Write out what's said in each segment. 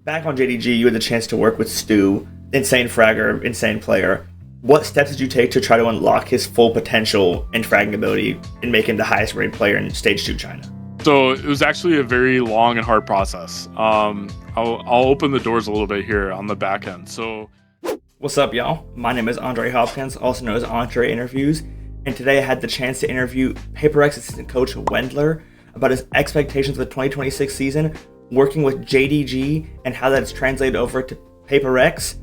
Back on JDG, you had the chance to work with Stu, insane fragger, insane player. What steps did you take to try to unlock his full potential and fragging ability and make him the highest rated player in Stage 2 China? So it was actually a very long and hard process. I'll open the doors a little bit here on the back end. So, what's up, y'all? My name is Andre Hopkins, also known as Andre Interviews, and today I had the chance to interview PRX assistant coach Wendler about his expectations for the 2026 season, working with JDG and how that's translated over to PRX,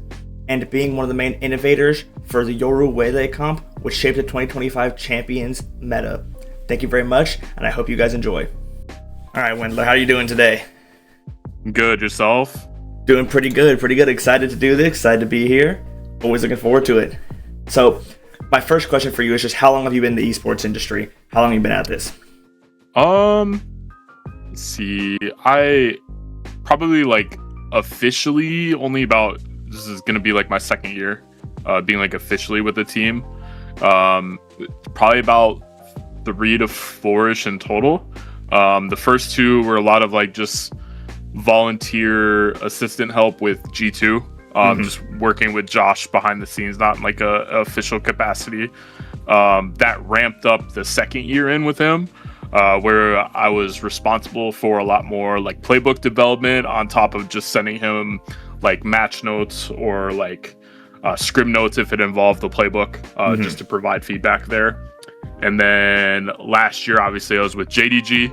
and being one of the main innovators for the Yoru Waylay comp, which shaped the 2025 champions meta. Thank you very much, and I hope you guys enjoy. All right, Wendler, how are you doing today? Good, yourself? Doing pretty good. Excited to do this, excited to be here. Always looking forward to it. So, my first question for you is just how long have you been in the esports industry? How long have you been at this? Let's see. I probably officially only about, this is gonna be like my second year, being officially with the team. Probably about 3 to 4-ish in total. The first 2 were a lot of just volunteer assistant help with G2, just working with Josh behind the scenes, not in a official capacity. That ramped up the second year in with him, where I was responsible for a lot more playbook development on top of just sending him match notes or scrim notes if it involved the playbook, just to provide feedback there. And then last year, obviously, I was with JDG,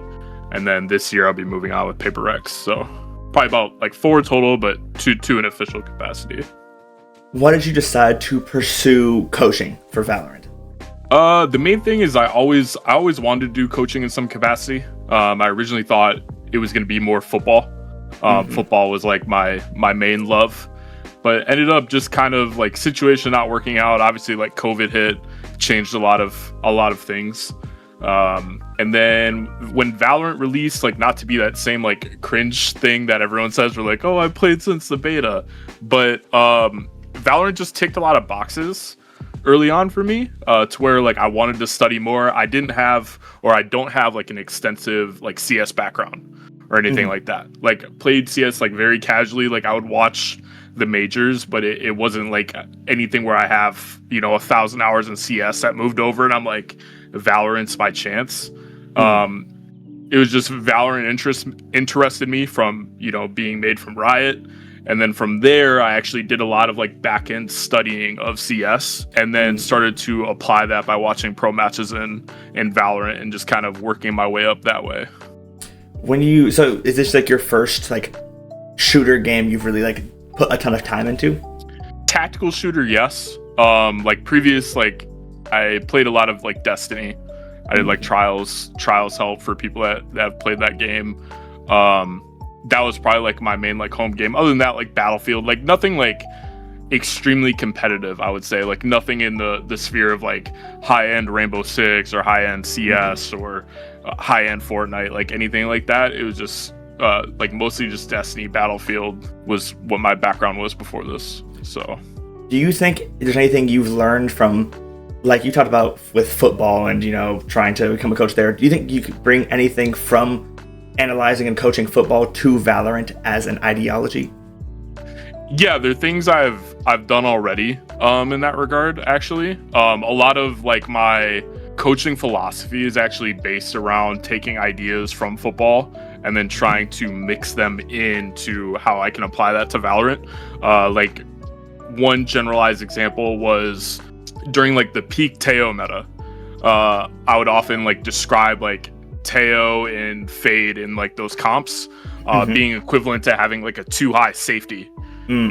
and then this year I'll be moving on with PRX. So probably about 4 total, but two in official capacity. Why did you decide to pursue coaching for Valorant? The main thing is I always wanted to do coaching in some capacity. I originally thought it was going to be more football. Football was my main love, but ended up just kind of situation not working out. Obviously, COVID hit, changed a lot of things. And then when Valorant released, not to be that same cringe thing that everyone says, we're oh, I played since the beta, but Valorant just ticked a lot of boxes early on for me, to where I wanted to study more. I don't have an extensive CS background or anything like that. Played CS very casually. I would watch the majors, but it wasn't anything where I have 1,000 hours in CS that moved over and I'm Valorant's by chance. It was just Valorant interested me from being made from Riot, and then from there I actually did a lot of back end studying of CS, and then started to apply that by watching pro matches in Valorant and just kind of working my way up that way. So is this your first shooter game you've really put a ton of time into? Tactical shooter, yes. Previous I played a lot of Destiny. I did trials help for people that have played that game. That was probably my main home game. Other than that, Battlefield, nothing extremely competitive, I would say. Nothing in the sphere of high-end Rainbow Six or high-end CS or high-end Fortnite, anything like that. It was just mostly just Destiny. Battlefield was what my background was before this. So do you think there's anything you've learned from, you talked about with football and trying to become a coach there, do you think you could bring anything from analyzing and coaching football to Valorant as an ideology? Yeah, there are things I've done already in that regard, actually. A lot of my coaching philosophy is actually based around taking ideas from football and then trying to mix them into how I can apply that to Valorant. One generalized example was during the peak Teo meta. I would often describe Teo and Fade in those comps being equivalent to having a too high safety,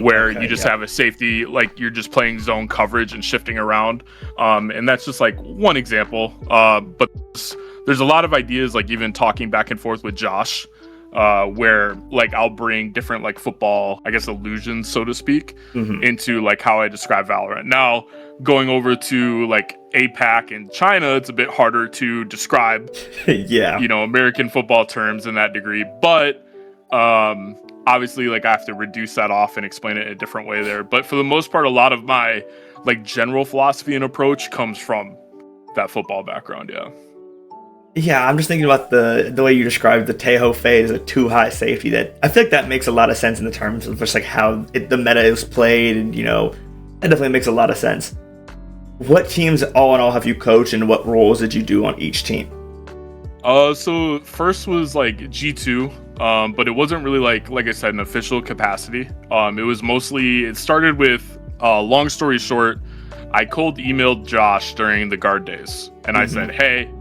where you just have a safety, you're just playing zone coverage and shifting around. And that's just one example. But there's a lot of ideas, even talking back and forth with Josh, where I'll bring different football, I guess, illusions, so to speak, into how I describe Valorant. Now, going over to APAC and China, it's a bit harder to describe American football terms in that degree, but obviously I have to reduce that off and explain it a different way there. But for the most part, a lot of my general philosophy and approach comes from that football background. Yeah, I'm just thinking about the way you described the Tejo phase, a too high safety. That I feel like that makes a lot of sense in the terms of just like how the meta is played, and that definitely makes a lot of sense. What teams, all in all, have you coached, and what roles did you do on each team? So first was like G2, but it wasn't really like I said, an official capacity. It started with, long story short, I cold emailed Josh during the guard days, and I said, hey,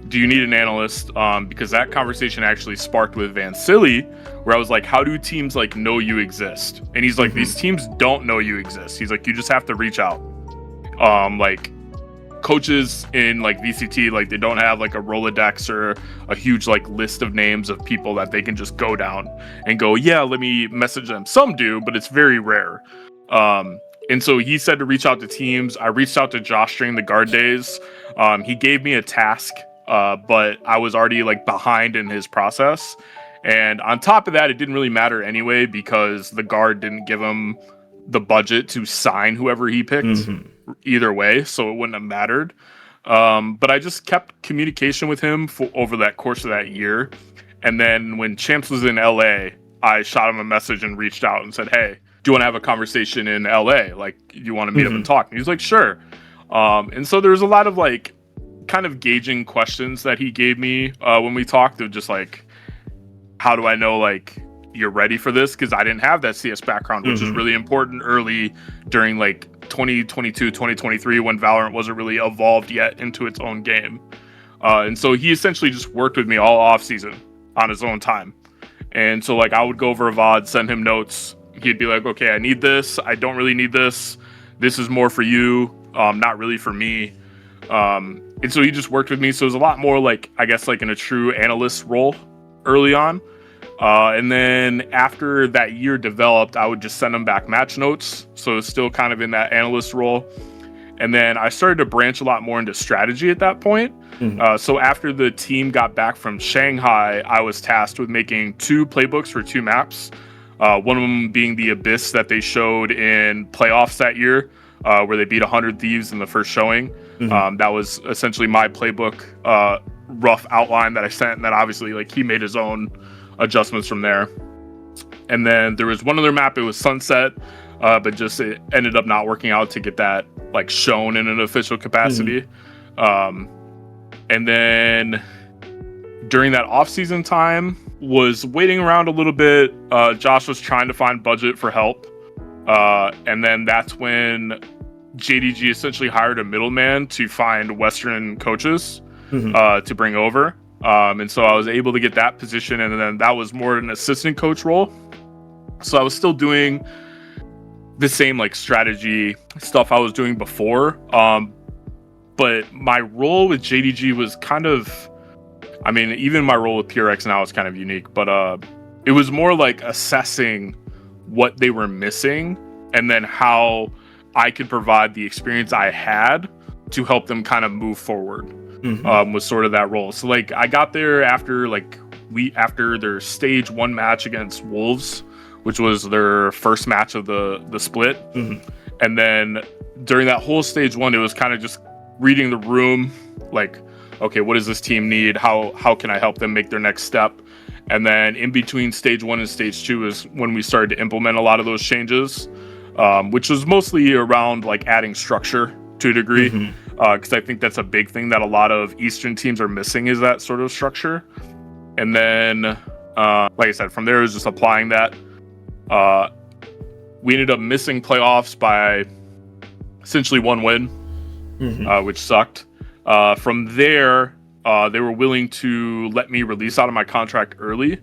do you need an analyst? Because that conversation actually sparked with Van Silly, where I was like, how do teams like know you exist? And he's like, these teams don't know you exist. He's like, you just have to reach out. Like coaches in like VCT, like they don't have like a Rolodex or a huge like list of names of people that they can just go down and go, yeah, let me message them. Some do, but it's very rare. And so he said to reach out to teams. I reached out to Josh during the guard days. He gave me a task, but I was already like behind in his process. And on top of that, it didn't really matter anyway, because the guard didn't give him the budget to sign whoever he picked either way. So it wouldn't have mattered. But I just kept communication with him over that course of that year. And then when Champs was in LA, I shot him a message and reached out and said, hey, do you want to have a conversation in LA? Like, do you want to meet up and talk? And he was like, sure. And so there was a lot of like kind of gauging questions that he gave me when we talked, of just like, how do I know like you're ready for this? Because I didn't have that CS background, which is really important early during like 2022, 2023, when Valorant wasn't really evolved yet into its own game. And so he essentially just worked with me all off season on his own time. And so like I would go over a VOD, send him notes. He'd be like, okay, I need this. I don't really need this. This is more for you, not really for me. And so he just worked with me. So it was a lot more like, I guess, like in a true analyst role early on. And then after that year developed, I would just send him back match notes. So it's still kind of in that analyst role. And then I started to branch a lot more into strategy at that point. So after the team got back from Shanghai, I was tasked with making 2 playbooks for 2 maps. One of them being the Abyss that they showed in playoffs that year, where they beat 100 Thieves in the first showing. That was essentially my playbook, rough outline that I sent, and then obviously like he made his own adjustments from there. And then there was one other map, it was Sunset, but just it ended up not working out to get that like shown in an official capacity. And then during that off-season time, was waiting around a little bit. Josh was trying to find budget for help. And then that's when JDG essentially hired a middleman to find Western coaches to bring over. And so I was able to get that position, and then that was more an assistant coach role. So I was still doing the same like strategy stuff I was doing before. But my role with JDG was kind of, I mean, even my role with PRX now is kind of unique, but it was more like assessing what they were missing and then how I could provide the experience I had to help them kind of move forward. Was sort of that role. So like I got there after after their stage 1 match against Wolves, which was their first match of the split. And then during that whole stage 1, it was kind of just reading the room, like, okay, what does this team need? How can I help them make their next step? And then in between stage 1 and stage 2 is when we started to implement a lot of those changes, which was mostly around like adding structure to a degree. Because I think that's a big thing that a lot of Eastern teams are missing, is that sort of structure. And then, like I said, from there it was just applying that. We ended up missing playoffs by essentially 1 win, which sucked. From there, they were willing to let me release out of my contract early,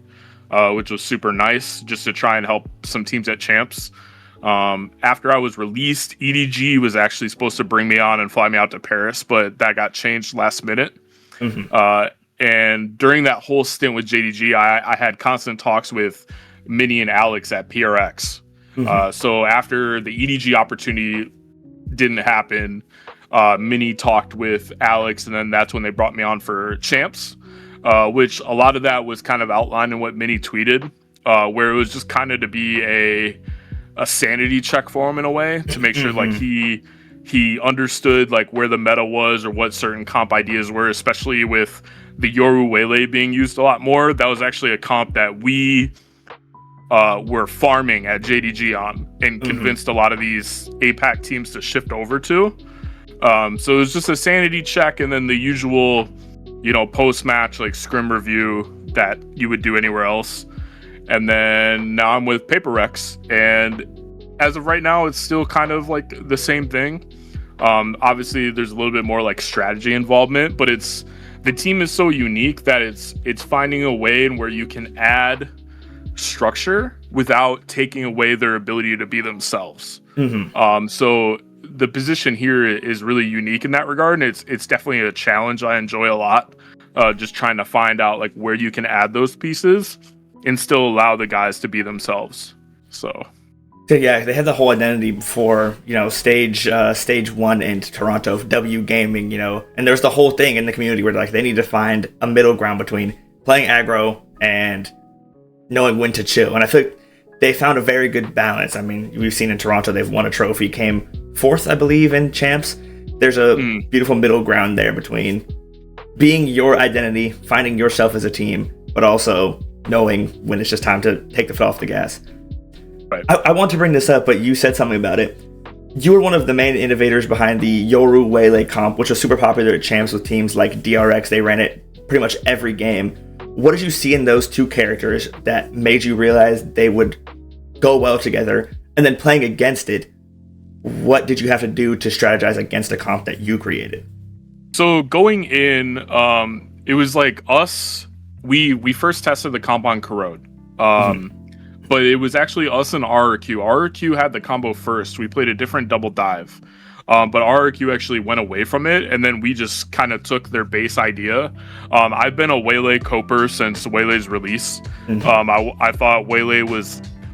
which was super nice, just to try and help some teams at Champs. After I was released, EDG was actually supposed to bring me on and fly me out to Paris, but that got changed last minute. And during that whole stint with JDG, I had constant talks with Minnie and Alecks at PRX. So after the EDG opportunity didn't happen, Minnie talked with Alecks, and then that's when they brought me on for Champs, which a lot of that was kind of outlined in what Minnie tweeted, where it was just kind of to be a sanity check for him in a way, to make sure like he understood like where the meta was or what certain comp ideas were, especially with the Yoru Waylay being used a lot more. That was actually a comp that we were farming at JDG on and convinced a lot of these APAC teams to shift over to. So it was just a sanity check, and then the usual, post-match like scrim review that you would do anywhere else. And then now I'm with PRX, and as of right now, it's still kind of like the same thing. Obviously, there's a little bit more like strategy involvement, but the team is so unique that it's finding a way in where you can add structure without taking away their ability to be themselves. So the position here is really unique in that regard, and it's definitely a challenge I enjoy a lot. Just trying to find out like where you can add those pieces and still allow the guys to be themselves. So yeah, they had the whole identity before, stage 1 in Toronto of W Gaming, and there's the whole thing in the community where like they need to find a middle ground between playing aggro and knowing when to chill. And I feel like they found a very good balance. I mean, we've seen in Toronto, they've won a trophy, came 4th, I believe, in champs. There's a beautiful middle ground there between being your identity, finding yourself as a team, but also knowing when it's just time to take the foot off the gas. Right. I want to bring this up, but you said something about it. You were one of the main innovators behind the Yoru Waylay comp, which was super popular at champs with teams like PRX. They ran it pretty much every game. What did you see in those two characters that made you realize they would go well together? And then playing against it, what did you have to do to strategize against a comp that you created? So going in, it was like us. We first tested the comp on Corrode, but it was actually us and RRQ. RRQ had the combo first. We played a different double dive. But RRQ actually went away from it, and then we just kind of took their base idea. I've been a Waylay coper since Waylay's release. I thought Waylay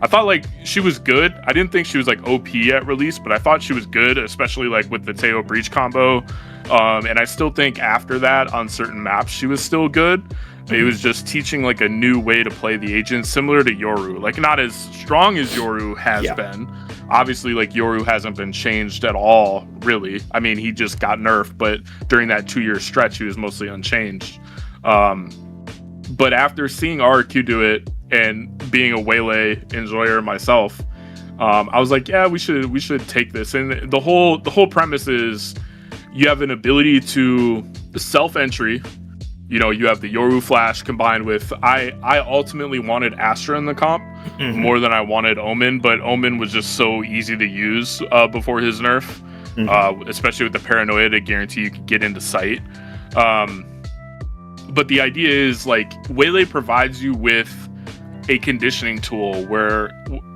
I thought like she was good. I didn't think she was like OP at release, but I thought she was good, especially like with the Teo Breach combo. And I still think after that on certain maps, she was still good. It was just teaching like a new way to play the agent, similar to Yoru. Like not as strong as Yoru has been. Obviously, like Yoru hasn't been changed at all, really. I mean, he just got nerfed, but during that 2-year stretch, he was mostly unchanged. But after seeing RQ do it and being a Waylay enjoyer myself, I was like, yeah, we should take this. And the whole premise is you have an ability to self-entry. You have the Yoru flash combined with I ultimately wanted Astra in the comp more than I wanted Omen, but Omen was just so easy to use before his nerf, especially with the paranoia to guarantee you could get into sight. But the idea is like Waylay provides you with a conditioning tool where,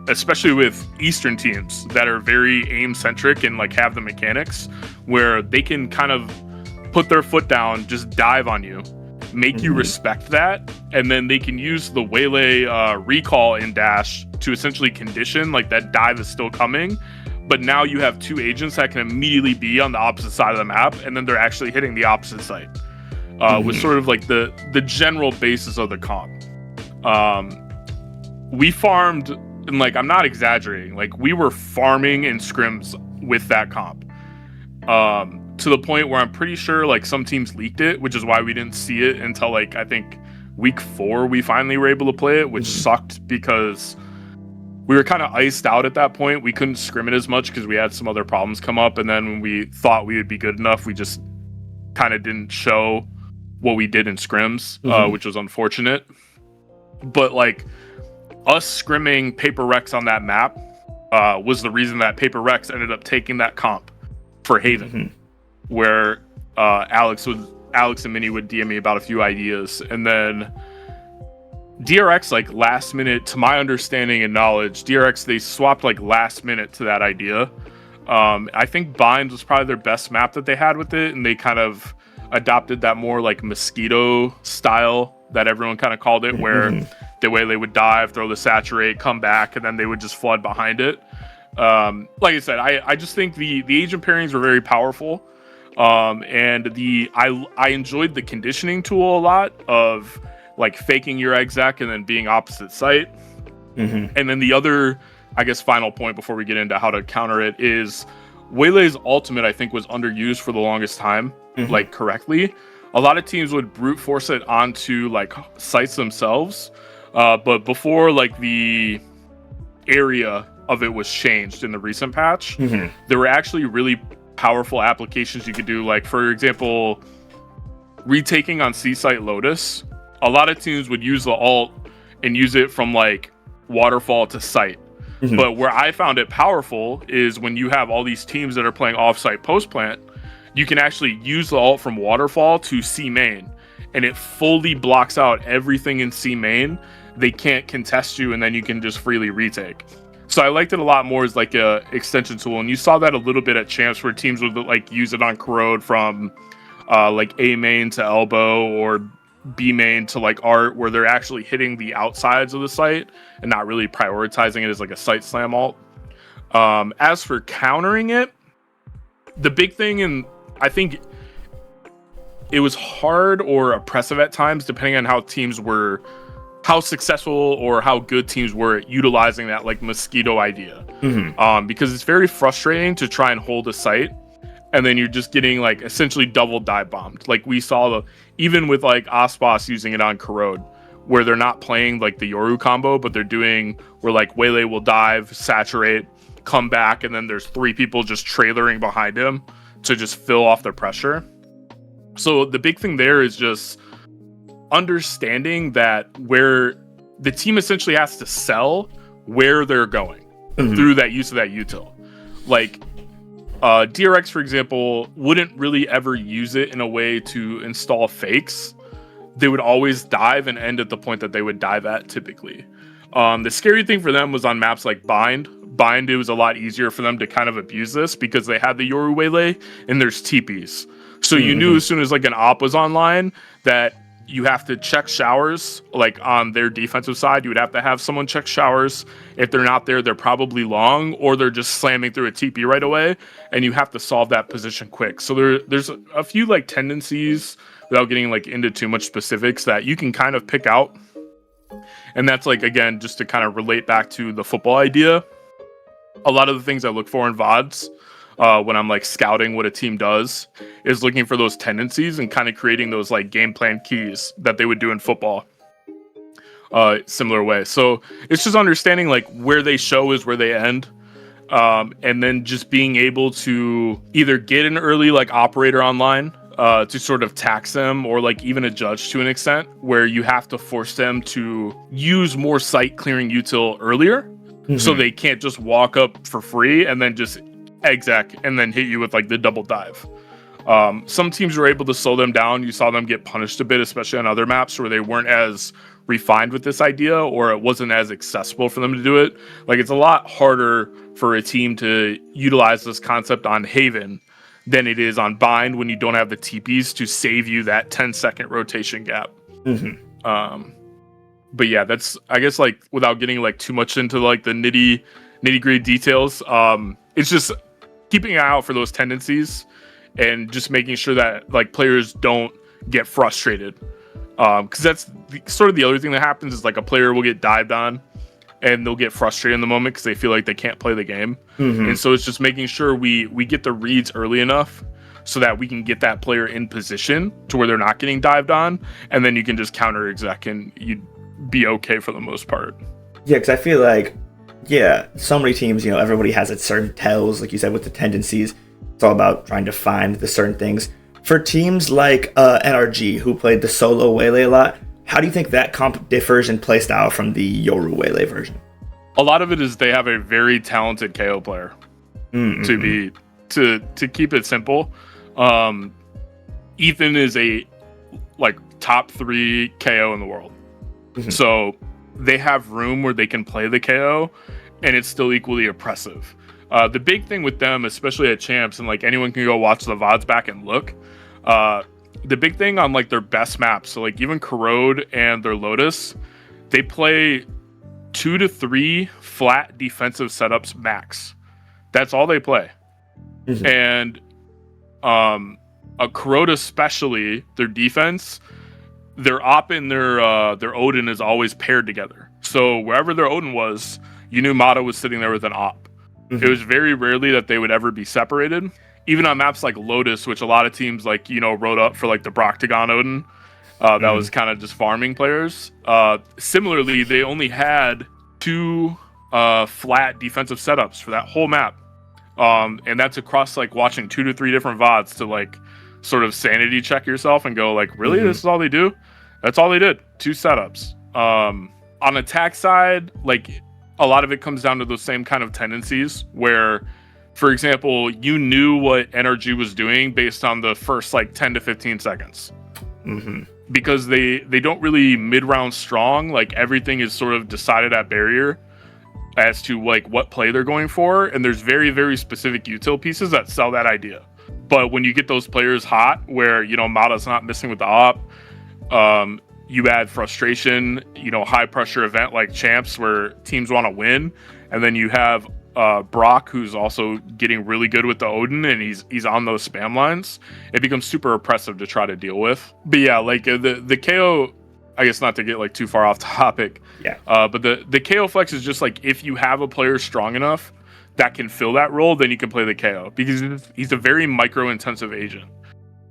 especially with Eastern teams that are very aim centric and like have the mechanics where they can kind of put their foot down, just dive on you, make you respect that, and then they can use the Waylay recall in dash to essentially condition like that dive is still coming, but now you have two agents that can immediately be on the opposite side of the map, and then they're actually hitting the opposite side. Was sort of like the general basis of the comp. We farmed, and like I'm not exaggerating, like we were farming in scrims with that comp. To the point where I'm pretty sure like some teams leaked it, which is why we didn't see it until like I think week 4 we finally were able to play it, which sucked because we were kind of iced out at that point. We couldn't scrim it as much because we had some other problems come up, and then when we thought we would be good enough, we just kind of didn't show what we did in scrims, which was unfortunate. But like us scrimming PRX on that map was the reason that PRX ended up taking that comp for Haven. Where Alecks and Minnie would DM me about a few ideas, and then DRX like last minute, to my understanding and knowledge, DRX they swapped like last minute to that idea. I think Bind was probably their best map that they had with it, and they kind of adopted that more like mosquito style that everyone kind of called it, where the way they would dive, throw the saturate, come back, and then they would just flood behind it. Like I said, I just think the agent pairings were very powerful. And I enjoyed the conditioning tool a lot of like faking your exec and then being opposite site. And then the other, I guess, final point before we get into how to counter it is Waylay's ultimate, I think, was underused for the longest time, like correctly. a lot of teams would brute force it onto like sites themselves. But before like the area of it was changed in the recent patch, there were actually really powerful applications you could do. Like, for example, retaking on C site Lotus. A lot of teams would use the alt and use it from like waterfall to site. But where I found it powerful is when you have all these teams that are playing offsite post plant, you can actually use the alt from waterfall to C main, and it fully blocks out everything in C main. They can't contest you, and then you can just freely retake. So I liked it a lot more as like a extension tool, and you saw that a little bit at champs where teams would like use it on corrode from like A main to elbow or B main to like art, where they're actually hitting the outsides of the site and not really prioritizing it as like a site slam alt. As for countering it, the big thing, and I think it was hard or oppressive at times, depending on how successful or how good teams were at utilizing that like mosquito idea. Because it's very frustrating to try and hold a site and then you're just getting like essentially double dive bombed. Like we saw even with like Ospas using it on corrode, where they're not playing like the Yoru combo, but they're doing where like Waylay will dive, saturate, come back, and then there's 3 people just trailering behind him to just fill off the pressure. So the big thing there is just understanding that where the team essentially has to sell where they're going through that use of that util. Like DRX, for example, wouldn't really ever use it in a way to install fakes. They would always dive and end at the point that they would dive at typically. The scary thing for them was on maps like Bind. It was a lot easier for them to kind of abuse this because they had the Yoru Waylay and there's TPs. So you knew as soon as like an op was online that you have to check showers. Like on their defensive side, you would have to have someone check showers. If they're not there, they're probably long, or they're just slamming through a TP right away, and you have to solve that position quick. So there's a few like tendencies, without getting like into too much specifics, that you can kind of pick out. And that's like, again, just to kind of relate back to the football idea. A lot of the things I look for in VODs when I'm like scouting what a team does is looking for those tendencies and kind of creating those like game plan keys that they would do in football. Similar way. So it's just understanding like where they show is where they end. And then just being able to either get an early like operator online to sort of tax them, or like even a judge to an extent where you have to force them to use more site clearing util earlier. So they can't just walk up for free and then just exec and then hit you with like the double dive. Some teams were able to slow them down. You saw them get punished a bit, especially on other maps where they weren't as refined with this idea, or it wasn't as accessible for them to do it. Like it's a lot harder for a team to utilize this concept on Haven than it is on Bind when you don't have the TPs to save you that 10-second rotation gap. But yeah, that's, I guess, like without getting like too much into like the nitty gritty details, it's just keeping an eye out for those tendencies and just making sure that like players don't get frustrated. Because that's sort of the other thing that happens is like a player will get dived on and they'll get frustrated in the moment because they feel like they can't play the game. And so it's just making sure we get the reads early enough so that we can get that player in position to where they're not getting dived on, and then you can just counter exec and you'd be okay for the most part. Yeah, because I feel like, so many teams, everybody has its certain tells, like you said, with the tendencies. It's all about trying to find the certain things. For teams like NRG, who played the solo Waylay a lot, how do you think that comp differs in playstyle from the Yoru Waylay version? A lot of it is they have a very talented KO player. To keep it simple, Ethan is a like top 3 KO in the world. So they have room where they can play the KO and it's still equally oppressive. The big thing with them, especially at champs, and like anyone can go watch the VODs back and look, the big thing on like their best maps, so like even Corrode and their Lotus, they play 2 to 3 flat defensive setups max. That's all they play. And a Corrode especially, their defense, their op and their Odin is always paired together. So wherever their Odin was, you knew Mata was sitting there with an op. It was very rarely that they would ever be separated. even on maps like Lotus, which a lot of teams like, wrote up for like the Broctagon Odin, that was kind of just farming players. Similarly, they only had 2 flat defensive setups for that whole map. And that's across like watching 2 to 3 different VODs to like sort of sanity check yourself and go like, really, this is all they do? That's all they did. 2 setups. On attack side, like a lot of it comes down to those same kind of tendencies where, for example, you knew what NRG was doing based on the first like 10 to 15 seconds. Because they don't really mid-round strong. Like everything is sort of decided at barrier as to like what play they're going for, and there's very, very specific util pieces that sell that idea. But when you get those players hot where Mata's not missing with the op, you add frustration, high pressure event like champs where teams want to win, and then you have Brock, who's also getting really good with the Odin, and he's on those spam lines. It becomes super oppressive to try to deal with. But yeah, like the KO, I guess not to get like too far off topic. Yeah. But the KO flex is just like, if you have a player strong enough that can fill that role, then you can play the KO, because he's a very micro intensive agent.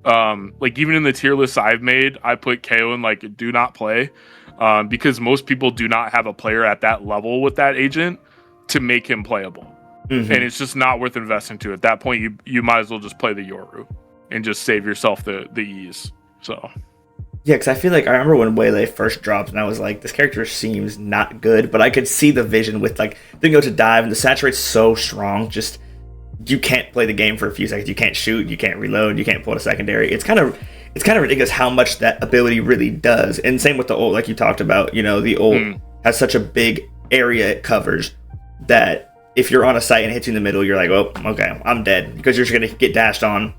Like even in the tier lists I've made, I put KO in like do not play, because most people do not have a player at that level with that agent to make him playable. And it's just not worth investing to. At that point, you might as well just play the Yoru and just save yourself the ease. So yeah, because I feel like I remember when Waylay first dropped, and I was like, this character seems not good, but I could see the vision with like, then go to dive, and the saturate's so strong, just you can't play the game for a few seconds. You can't shoot, you can't reload, you can't pull a secondary. It's kind of ridiculous how much that ability really does. And same with the ult, like you talked about, the ult has such a big area it covers that if you're on a site and it hits you in the middle, you're like, oh, okay, I'm dead, because you're just going to get dashed on,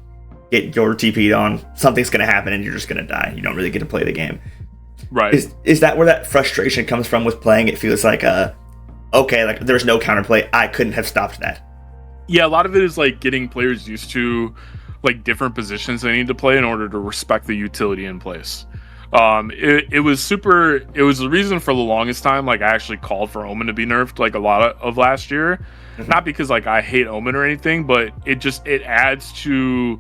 get your TP'd on, something's going to happen, and you're just going to die. You don't really get to play the game. Right. Is that where that frustration comes from with playing? It feels like, okay, like there's no counterplay. I couldn't have stopped that. Yeah, a lot of it is like getting players used to like different positions they need to play in order to respect the utility in place. It was the reason for the longest time, like I actually called for Omen to be nerfed like a lot of last year. Not because like I hate Omen or anything, but it adds to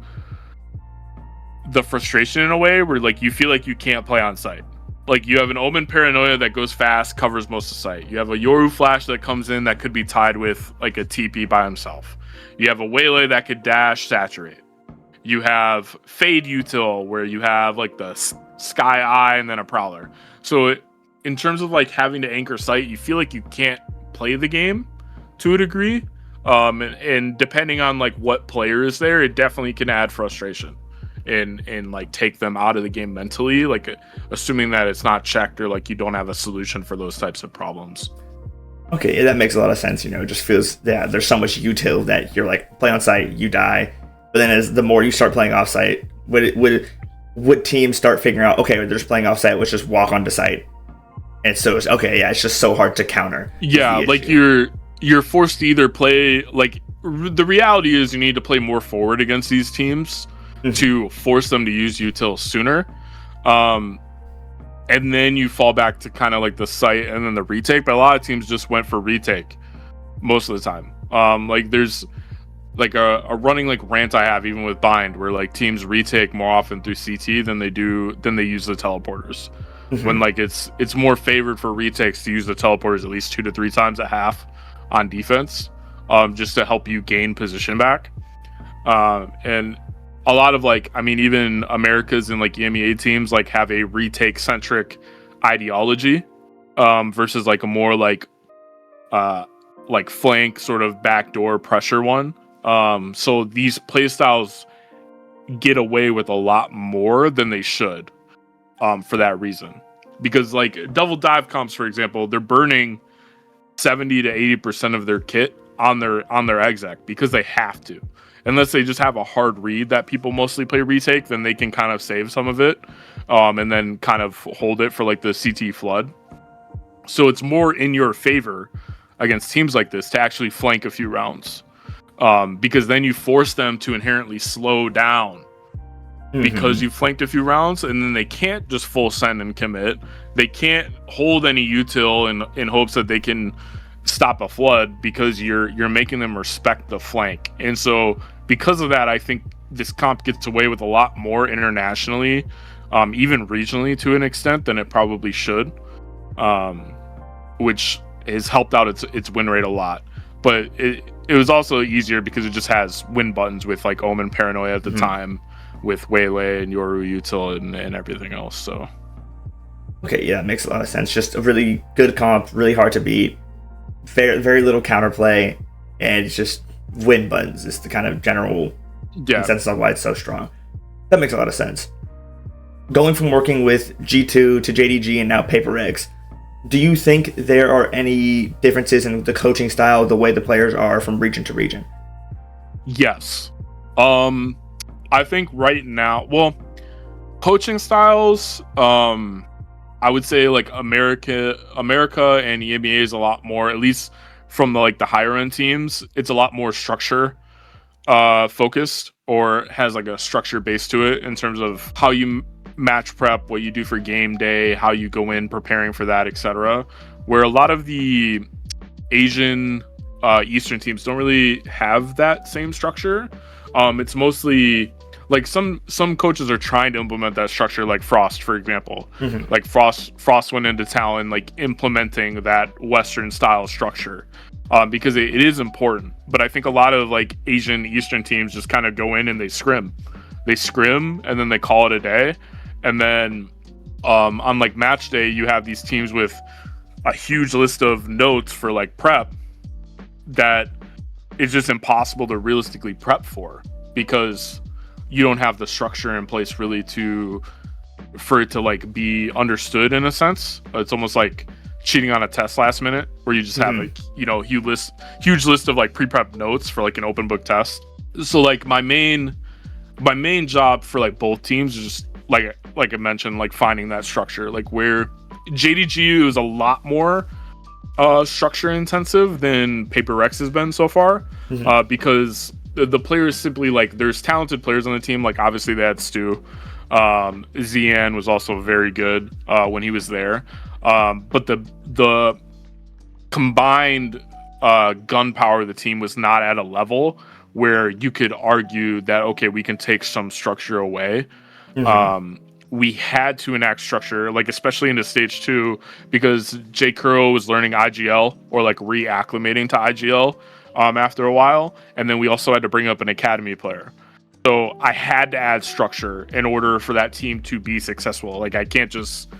the frustration in a way where like you feel like you can't play on site. Like you have an Omen paranoia that goes fast, covers most of the site. You have a Yoru flash that comes in that could be tied with like a TP by himself. You have a Waylay that could dash, saturate. You have Fade util where you have like the Sky Eye and then a Prowler. So in terms of like having to anchor site, you feel like you can't play the game to a degree. And depending on like what player is there, it definitely can add frustration and like take them out of the game mentally, like assuming that it's not checked or like you don't have a solution for those types of problems. Okay, yeah, that makes a lot of sense. It just feels, yeah, there's so much util that you're like, play on site, you die. But then as the more you start playing off site, would teams start figuring out, okay, they're just playing off site, let's just walk onto site. And so it's okay, yeah, it's just so hard to counter. Yeah, like you're forced to either play, like the reality is you need to play more forward against these teams to force them to use util sooner. And then you fall back to kind of like the site and then the retake. But a lot of teams just went for retake most of the time. Like there's like a running like rant I have even with Bind where like teams retake more often through CT than they use the teleporters. When like it's more favored for retakes to use the teleporters at least 2 to 3 times a half on defense, just to help you gain position back. And a lot of like, I mean, even Americas and like EMEA teams like have a retake centric ideology, versus like a more like flank sort of backdoor pressure one. So these playstyles get away with a lot more than they should, for that reason. Because like double dive comps, for example, they're burning 70 to 80% of their kit on their exec because they have to. Unless they just have a hard read that people mostly play retake, then they can kind of save some of it, and then kind of hold it for like the CT flood. So it's more in your favor against teams like this to actually flank a few rounds, because then you force them to inherently slow down because you flanked a few rounds, and then they can't just full send and commit. They can't hold any util in hopes that they can stop a flood because you're making them respect the flank. And so because of that, I think this comp gets away with a lot more internationally, even regionally to an extent, than it probably should, which has helped out its win rate a lot. But it was also easier because it just has win buttons with like Omen Paranoia at the time, with Waylay and Yoru Util and everything else. So okay, yeah, it makes a lot of sense. Just a really good comp, really hard to beat, very little counterplay, and it's just win buttons. It's the kind of general consensus on why it's so strong. That makes a lot of sense. Going from working with G2 to JDG and now PRX, do you think there are any differences in the coaching style, the way the players are from region to region? Yes. I think right now, well, coaching styles, I would say like America and the NBA is a lot more, at least from the higher end teams, it's a lot more structure focused, or has like a structure base to it in terms of how you match prep, what you do for game day, how you go in preparing for that, etc. Where a lot of the Asian Eastern teams don't really have that same structure. It's mostly like some coaches are trying to implement that structure, like Frost, for example. Like Frost went into Talon like implementing that Western style structure, because it is important. But I think a lot of like Asian Eastern teams just kind of go in and they scrim and then they call it a day. And then on like match day, you have these teams with a huge list of notes for like prep that is just impossible to realistically prep for, because you don't have the structure in place really for it to like be understood in a sense. It's almost like cheating on a test last minute, where you just have like, huge list of like pre-prep notes for like an open book test. So like my main job for like both teams is just like I mentioned, like finding that structure, like where JDG is a lot more structure intensive than PRX has been so far, because the players simply, like, there's talented players on the team. Like obviously they had Stu, Zian was also very good when he was there, but the combined gunpowder of the team was not at a level where you could argue that okay, we can take some structure away. We had to enact structure, like especially into stage 2, because J. Curl was learning IGL, or like reacclimating to IGL after a while, and then we also had to bring up an academy player. So I had to add structure in order for that team to be successful. Like I can't just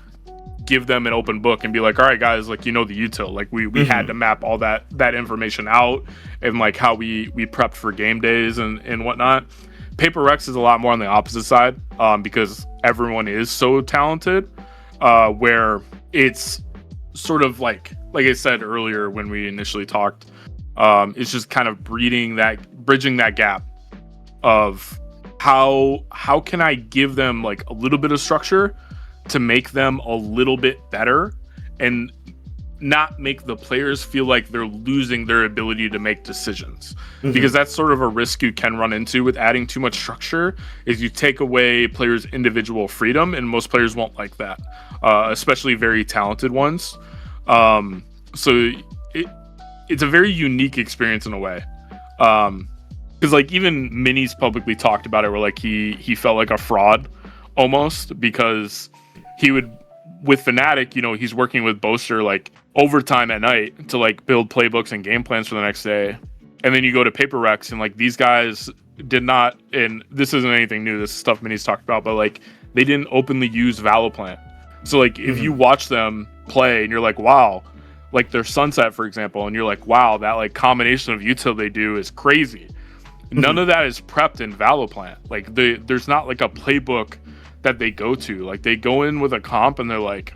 give them an open book and be like, all right guys, like the util. Like we had to map all that information out, and like how we prepped for game days and whatnot. PRX is a lot more on the opposite side, because everyone is so talented, where it's sort of like I said earlier when we initially talked, it's just kind of bridging that gap of how can I give them like a little bit of structure to make them a little bit better, and not make the players feel like they're losing their ability to make decisions. Because that's sort of a risk you can run into with adding too much structure, is you take away players' individual freedom, and most players won't like that, especially very talented ones. So it's a very unique experience in a way, because like even Minnie's publicly talked about it, where like he felt like a fraud almost, because he would, with Fnatic, he's working with Boaster like overtime at night to like build playbooks and game plans for the next day. And then you go to PRX, and like these guys did not, and this isn't anything new, this is stuff Minnie's talked about, but like they didn't openly use Valoplant. So like if you watch them play and you're like, wow, like their Sunset, for example, and you're like, wow, that like combination of util they do is crazy. None of that is prepped in Valoplant. Like there's not like a playbook that they go to. Like they go in with a comp and they're like,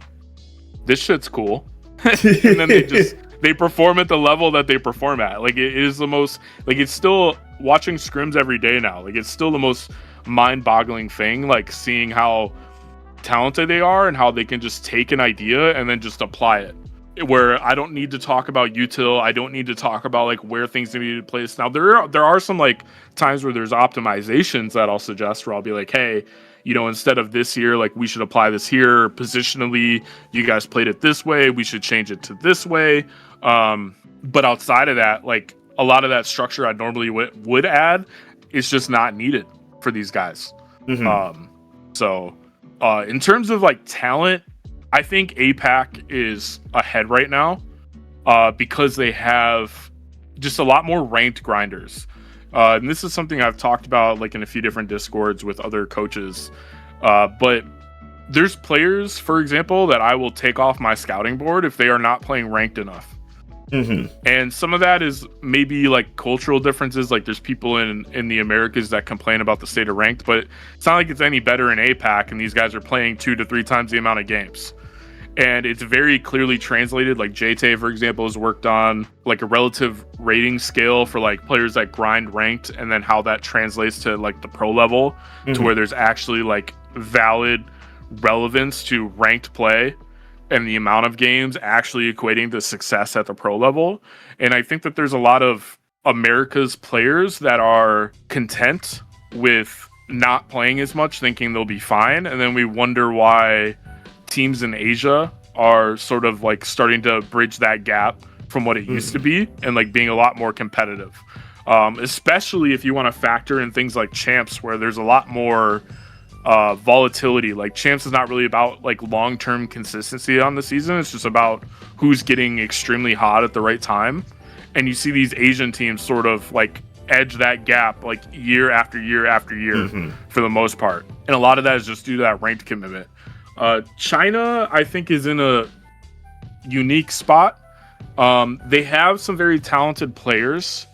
this shit's cool. And then they perform at the level that they perform at. Like it is the most, like it's still watching scrims every day now. Like it's still the most mind-boggling thing, like seeing how talented they are and how they can just take an idea and then just apply it. Where I don't need to talk about util, I don't need to talk about like where things need to be placed. Now there are some like times where there's optimizations that I'll suggest, where I'll be like, hey, instead of this year, like we should apply this here positionally. You guys played it this way. We should change it to this way. But outside of that, like a lot of that structure I normally would add is just not needed for these guys. So in terms of like talent, I think APAC is ahead right now because they have just a lot more ranked grinders. And this is something I've talked about like in a few different Discords with other coaches. But there's players, for example, that I will take off my scouting board if they are not playing ranked enough. And some of that is maybe like cultural differences. Like there's people in the Americas that complain about the state of ranked, but it's not like it's any better in APAC, and these guys are playing 2 to 3 times the amount of games. And it's very clearly translated. Like JT, for example, has worked on like a relative rating scale for like players that grind ranked, and then how that translates to like the pro level to where there's actually like valid relevance to ranked play and the amount of games actually equating to success at the pro level. And I think that there's a lot of America's players that are content with not playing as much, thinking they'll be fine. And then we wonder why teams in Asia are sort of like starting to bridge that gap from what it used to be and like being a lot more competitive. Especially if you want to factor in things like champs, where there's a lot more volatility. Like champs is not really about like long-term consistency on the season. It's just about who's getting extremely hot at the right time. And you see these Asian teams sort of like edge that gap like year after year after year for the most part. And a lot of that is just due to that ranked commitment. China, I think, is in a unique spot. They have some very talented players.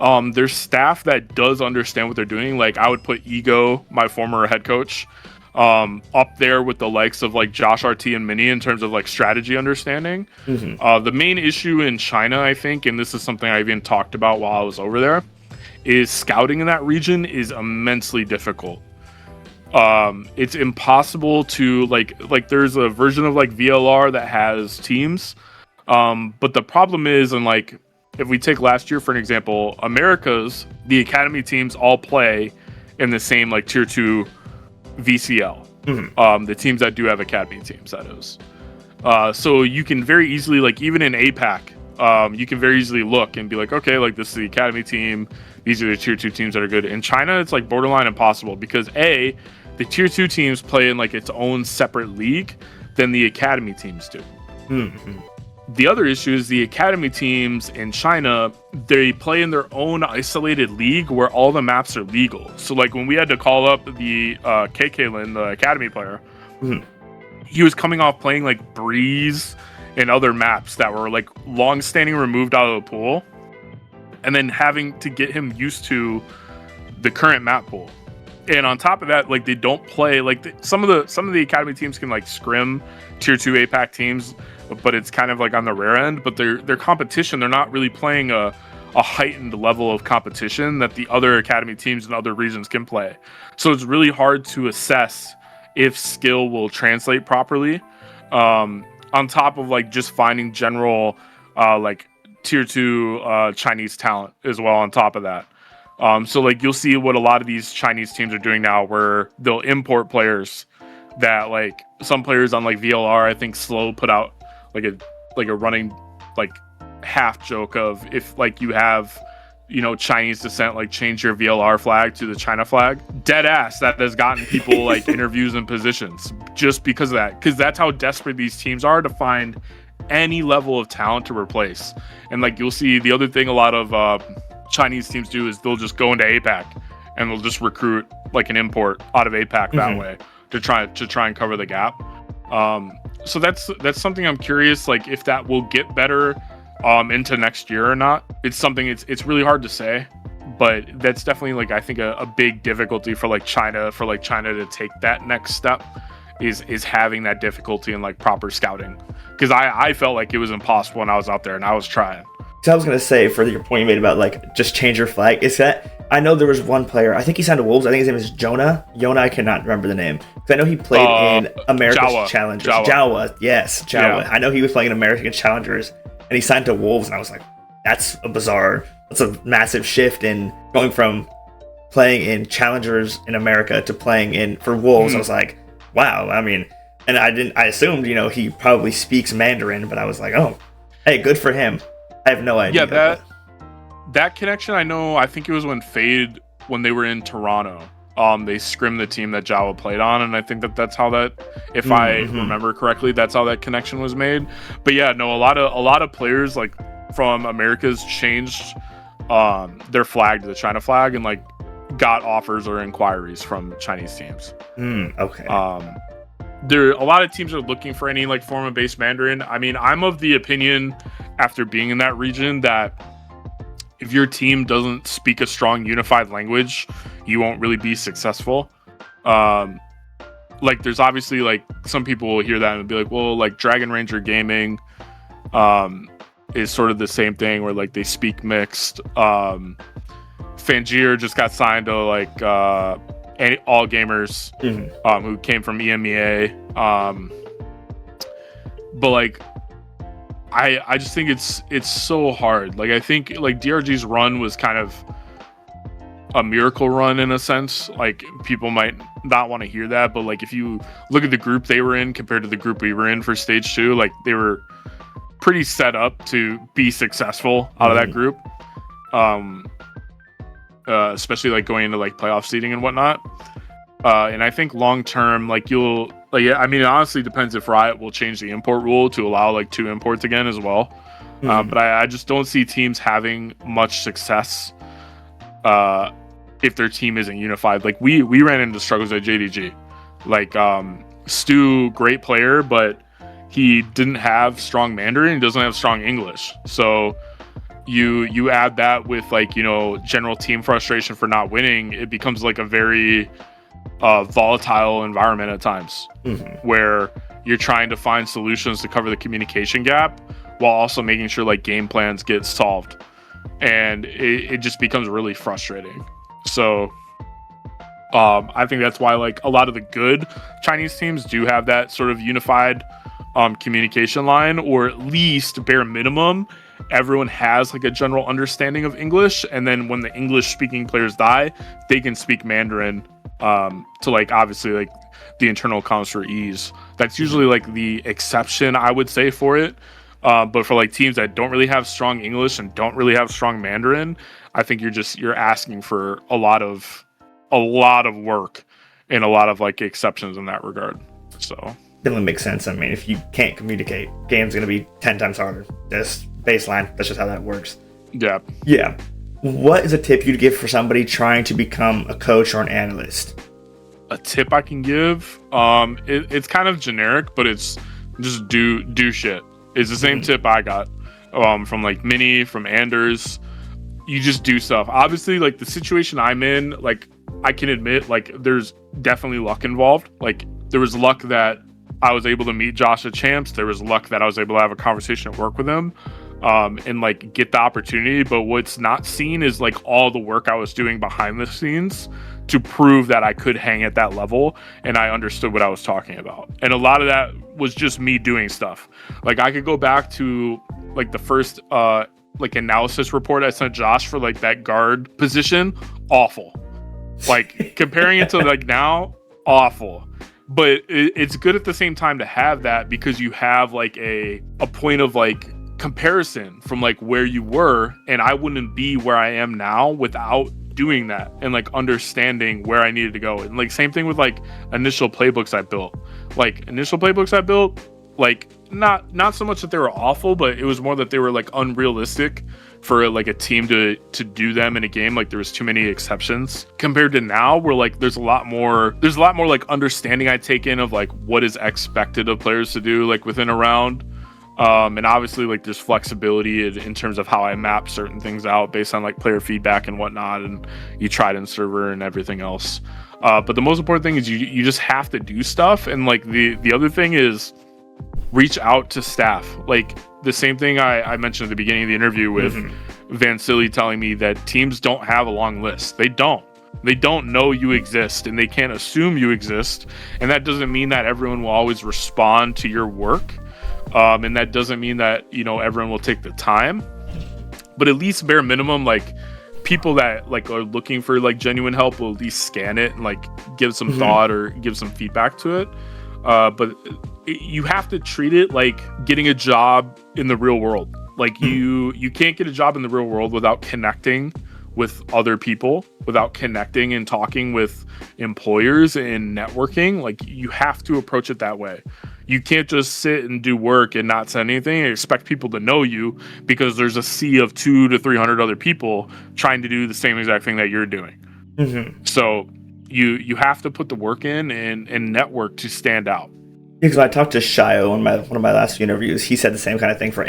There's staff that does understand what they're doing. Like I would put Ego, my former head coach, up there with the likes of like JoshRT and Mini in terms of like strategy understanding. The main issue in China, I think, and this is something I even talked about while I was over there, is scouting in that region is immensely difficult. It's impossible to like there's a version of like VLR that has teams. But the problem is, and like, if we take last year for an example, Americas, the academy teams all play in the same like tier 2 VCL. The teams that do have academy teams, that is. So you can very easily, like even in APAC, you can very easily look and be like, okay, like this is the academy team. These are the tier 2 teams that are good. In China, it's like borderline impossible because the tier 2 teams play in like its own separate league than the academy teams do. The other issue is the academy teams in China, they play in their own isolated league where all the maps are legal. So like when we had to call up the KK the academy player, he was coming off playing like Breeze and other maps that were like long-standing removed out of the pool, and then having to get him used to the current map pool. And on top of that, like they don't play like some of the academy teams can like scrim tier 2 APAC teams, but it's kind of like on the rare end. But their competition, they're not really playing a heightened level of competition that the other academy teams in other regions can play. So it's really hard to assess if skill will translate properly. On top of like just finding general like tier 2 Chinese talent as well on top of that. So like you'll see what a lot of these Chinese teams are doing now, where they'll import players that like some players on like VLR, I think Slow put out like a running like half joke of, if like you have, you know, Chinese descent, like change your VLR flag to the China flag. Dead ass, that has gotten people like interviews and positions just because of that, because that's how desperate these teams are to find any level of talent to replace. And like you'll see the other thing a lot of Chinese teams do is they'll just go into APAC and they'll just recruit like an import out of APAC that way to try and cover the gap. So that's something I'm curious, like if that will get better into next year or not. It's something it's really hard to say, but that's definitely like I think a big difficulty for China to take that next step is having that difficulty in like proper scouting, because I felt like it was impossible when I was out there and I was trying. So I was gonna say, for your point you made about like just change your flag, is that I know there was one player, I think he signed to Wolves, I think his name is Jonah, I cannot remember the name, because I know he played in America's Challengers. Jawa, yes, Jawa. Yeah. I know he was playing in American Challengers and he signed to Wolves, and I was like, that's a massive shift in going from playing in challengers in America to playing in for Wolves. I was like, wow. I mean, and I assumed, he probably speaks Mandarin, but I was like, oh, hey, good for him. I have no idea. Yeah, that connection, I think it was when they were in Toronto. They scrimmed the team that Jawa played on, and I think that's how that, if I remember correctly, that's how that connection was made. But yeah, no, a lot of players like from America's changed their flag to the China flag and like got offers or inquiries from Chinese teams. Okay. There a lot of teams are looking for any like form of base Mandarin. I mean, I'm of the opinion after being in that region that if your team doesn't speak a strong unified language, you won't really be successful. Like there's obviously like some people will hear that and be like, well, like Dragon Ranger Gaming is sort of the same thing where like they speak mixed. Fangier just got signed to like all gamers who came from EMEA. But like I just think it's so hard. Like I think like DRG's run was kind of a miracle run in a sense. Like people might not want to hear that, but like if you look at the group they were in compared to the group we were in for stage 2, like they were pretty set up to be successful out of that group. Especially like going into like playoff seeding and whatnot. And I think long term, like I mean, it honestly depends if Riot will change the import rule to allow like 2 imports again as well. But I just don't see teams having much success if their team isn't unified. Like we ran into struggles at JDG. Like Stu, great player, but he didn't have strong Mandarin. He doesn't have strong English. So you add that with like, general team frustration for not winning, it becomes like a very volatile environment at times where you're trying to find solutions to cover the communication gap while also making sure like game plans get solved. And it just becomes really frustrating. So I think that's why like a lot of the good Chinese teams do have that sort of unified communication line, or at least bare minimum everyone has like a general understanding of English, and then when the English speaking players die, they can speak Mandarin to like obviously like the internal comms for ease. That's usually like the exception, I would say, for it. But for like teams that don't really have strong English and don't really have strong Mandarin, I think you're asking for a lot of work and a lot of like exceptions in that regard. So definitely makes sense. I mean, if you can't communicate, game's gonna be 10 times harder. That's baseline. That's just how that works. Yeah. What is a tip you'd give for somebody trying to become a coach or an analyst? A tip I can give, it's kind of generic, but it's just do shit. It's the same tip I got from like Minnie, from Anders. You just do stuff. Obviously, like the situation I'm in, like I can admit, like there's definitely luck involved. Like there was luck that I was able to meet Josh at Champs. There was luck that I was able to have a conversation at work with him and like get the opportunity. But what's not seen is like all the work I was doing behind the scenes to prove that I could hang at that level and I understood what I was talking about. And a lot of that was just me doing stuff. Like I could go back to like the first like analysis report I sent Josh for like that guard position. Awful. Like comparing it to like now, awful. But it's good at the same time to have that, because you have like a point of like comparison from like where you were, and I wouldn't be where I am now without doing that and like understanding where I needed to go. And like same thing with like initial playbooks I built. Like not so much that they were awful, but it was more that they were like unrealistic for like a team to do them in a game. Like there was too many exceptions compared to now, where like there's a lot more like understanding I take in of like what is expected of players to do like within a round. And obviously like there's flexibility in terms of how I map certain things out based on like player feedback and whatnot, and you tried in server and everything else. But the most important thing is you just have to do stuff. And like the other thing is reach out to staff. Like the same thing I mentioned at the beginning of the interview with Van Silly telling me that teams don't have a long list. They don't know you exist, and they can't assume you exist. And that doesn't mean that everyone will always respond to your work. And that doesn't mean that, everyone will take the time, but at least bare minimum, like people that like are looking for like genuine help will at least scan it and like give some thought or give some feedback to it. But you have to treat it like getting a job in the real world. Like you can't get a job in the real world without connecting with other people, without connecting and talking with employers and networking. Like you have to approach it that way. You can't just sit and do work and not say anything and expect people to know you, because there's a sea of 200 to 300 other people trying to do the same exact thing that you're doing. So you have to put the work in and network to stand out. Because I talked to Shio on one of my last few interviews. He said the same kind of thing for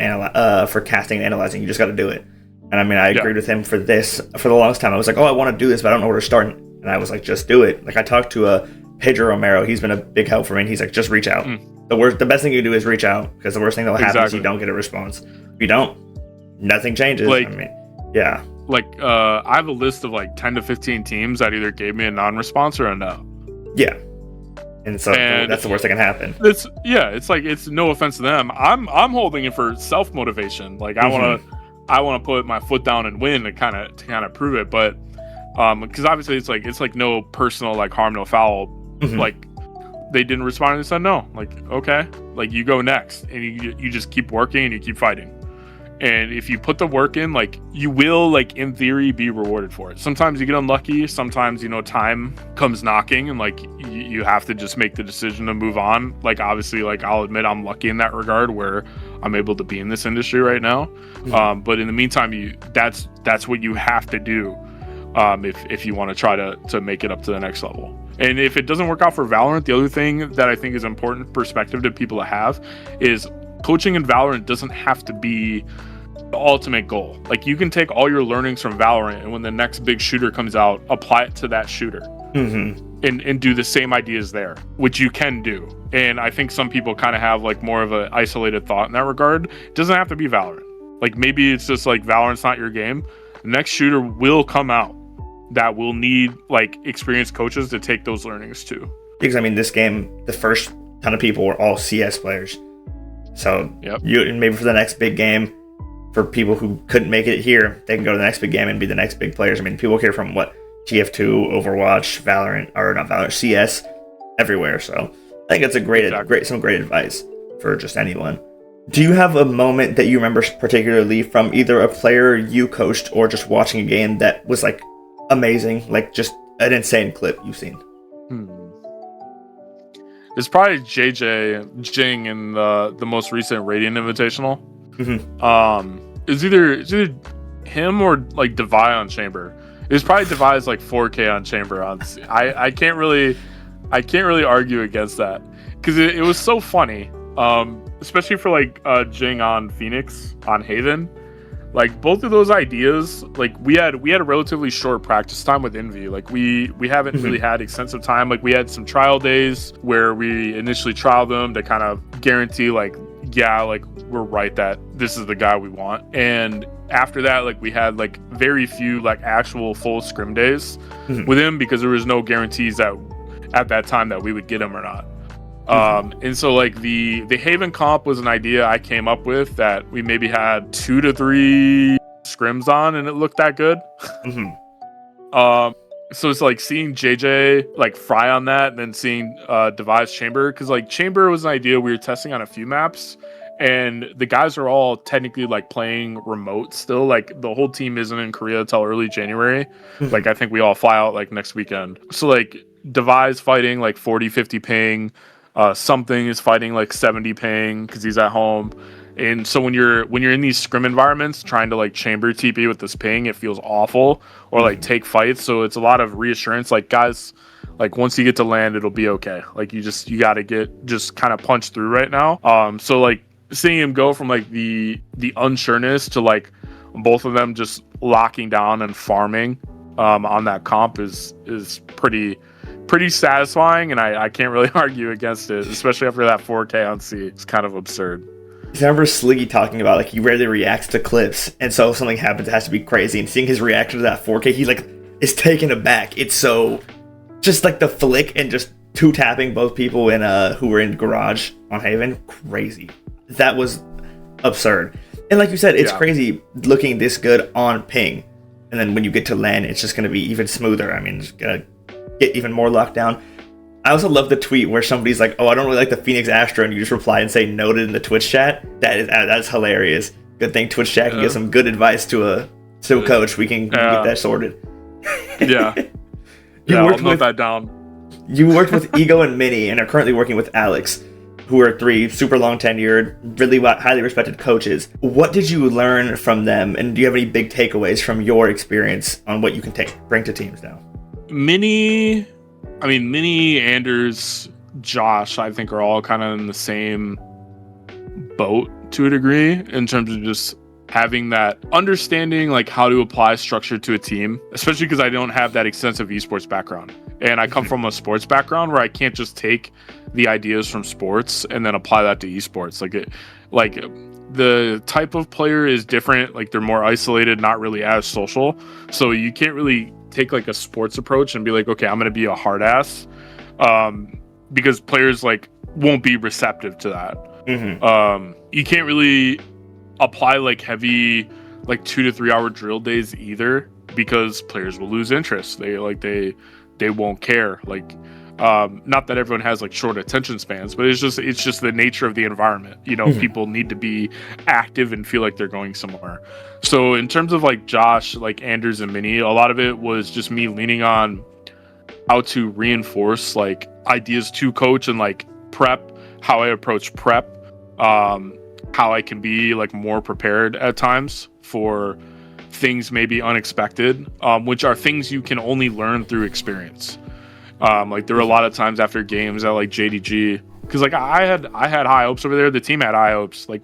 casting and analyzing. You just got to do it. And I mean, I agreed with him for this. For the longest time, I was like, oh, I want to do this, but I don't know where to start. And I was like, just do it. Like, I talked to Pedro Romero. He's been a big help for me. And he's like, just reach out. The best thing you do is reach out, because the worst thing that will happen is you don't get a response. If you don't, nothing changes. Like, I mean, yeah. Like, I have a list of like 10 to 15 teams that either gave me a non-response or a no. Yeah. And so that's the worst that can happen. It's like, it's no offense to them. I'm holding it for self-motivation. Like, I want to put my foot down and win to kind of prove it. But because obviously it's like no personal like harm, no foul. Like, they didn't respond and they said no. Like, okay, like you go next, and you just keep working and you keep fighting. And if you put the work in, like, you will, like, in theory, be rewarded for it. Sometimes you get unlucky. Sometimes, time comes knocking, and like you have to just make the decision to move on. Like, obviously, like, I'll admit I'm lucky in that regard, where I'm able to be in this industry right now. But in the meantime, that's what you have to do if you want to try to make it up to the next level. And if it doesn't work out for Valorant, the other thing that I think is important perspective to people to have is coaching in Valorant doesn't have to be the ultimate goal. Like, you can take all your learnings from Valorant, and when the next big shooter comes out, apply it to that shooter. And do the same ideas there, which you can do. And I think some people kind of have like more of an isolated thought in that regard. It doesn't have to be Valorant. Like, maybe it's just like Valorant's not your game. The next shooter will come out that will need like experienced coaches to take those learnings to. Because I mean, this game, the first ton of people were all CS players. So maybe for the next big game, for people who couldn't make it here, they can go to the next big game and be the next big players. I mean, people here from TF2, Overwatch, Valorant, or not Valorant, CS, everywhere. So I think it's a some great advice for just anyone. Do you have a moment that you remember particularly from either a player you coached or just watching a game that was like amazing, like just an insane clip you've seen? It's probably JJ Jing in the most recent Radiant Invitational. It's either him or like Devi on Chamber. It was probably Devi's like 4K on Chamber. I can't really argue against that, because it was so funny. Especially for like Jing on Phoenix on Haven. Like, both of those ideas, like we had a relatively short practice time with Invy. Like, we haven't really had extensive time. Like, we had some trial days where we initially trialed them to kind of guarantee like, yeah, like we're right that this is the guy we want. And after that, like, we had like very few like actual full scrim days with him, because there was no guarantees that at that time that we would get him or not. And so like the Haven comp was an idea I came up with that we maybe had 2 to 3 scrims on, and it looked that good. So it's like seeing JJ like fry on that, and then seeing Devi's Chamber, because like Chamber was an idea we were testing on a few maps, and the guys are all technically like playing remote still. Like, the whole team isn't in Korea until early January. Like, I think we all fly out like next weekend. So like Devi's fighting like 40-50 ping. Something is fighting like 70 ping because he's at home. And so when you're in these scrim environments trying to like chamber TP with this ping, it feels awful, or like take fights. So it's a lot of reassurance, like, guys, like, once you get to land, it'll be okay. Like, you gotta just kind of punch through right now. So like seeing him go from like the unsureness to like both of them just locking down and farming on that comp is pretty satisfying, and I can't really argue against it, especially after that 4K on C. It's kind of absurd. I remember Sliggy talking about like he rarely reacts to clips, and so if something happens, it has to be crazy. And seeing his reaction to that 4K, he like is taken aback. It's so just like the flick and just two tapping both people in who were in Garage on Haven, crazy. That was absurd. And like you said, it's crazy looking this good on ping. and then when you get to LAN, it's just going to be even smoother. I mean, it's going to get even more locked down. I also love the tweet where somebody's like, "Oh, I don't really like the Phoenix Astro," and you just reply and say "noted" in the Twitch chat. That's hilarious. Good thing Twitch chat can give some good advice to a coach. We can get that sorted. Yeah. I'll note that down. You worked with Ego and Mini and are currently working with Alecks, who are 3 super long tenured, really highly respected coaches. What did you learn from them, and do you have any big takeaways from your experience on what you can bring to teams now? Mini, Anders, Josh, I think are all kind of in the same boat to a degree in terms of just having that understanding, like how to apply structure to a team, especially because I don't have that extensive esports background. And I come from a sports background where I can't just take the ideas from sports and then apply that to esports. Like the type of player is different. Like they're more isolated, not really as social. So you can't really take like a sports approach and be like, okay, I'm going to be a hard ass. Because players like won't be receptive to that. You can't really apply like heavy, like 2 to 3 hour drill days either, because players will lose interest. They won't care. Like, not that everyone has like short attention spans, but it's just the nature of the environment. You know, people need to be active and feel like they're going somewhere. So in terms of like Josh, like Anders and Mini, a lot of it was just me leaning on how to reinforce like ideas to coach and like prep, how I approach prep, how I can be like more prepared at times for things maybe unexpected, which are things you can only learn through experience. Like there were a lot of times after games at like JDG, because like I had high hopes over there. The team had high hopes. Like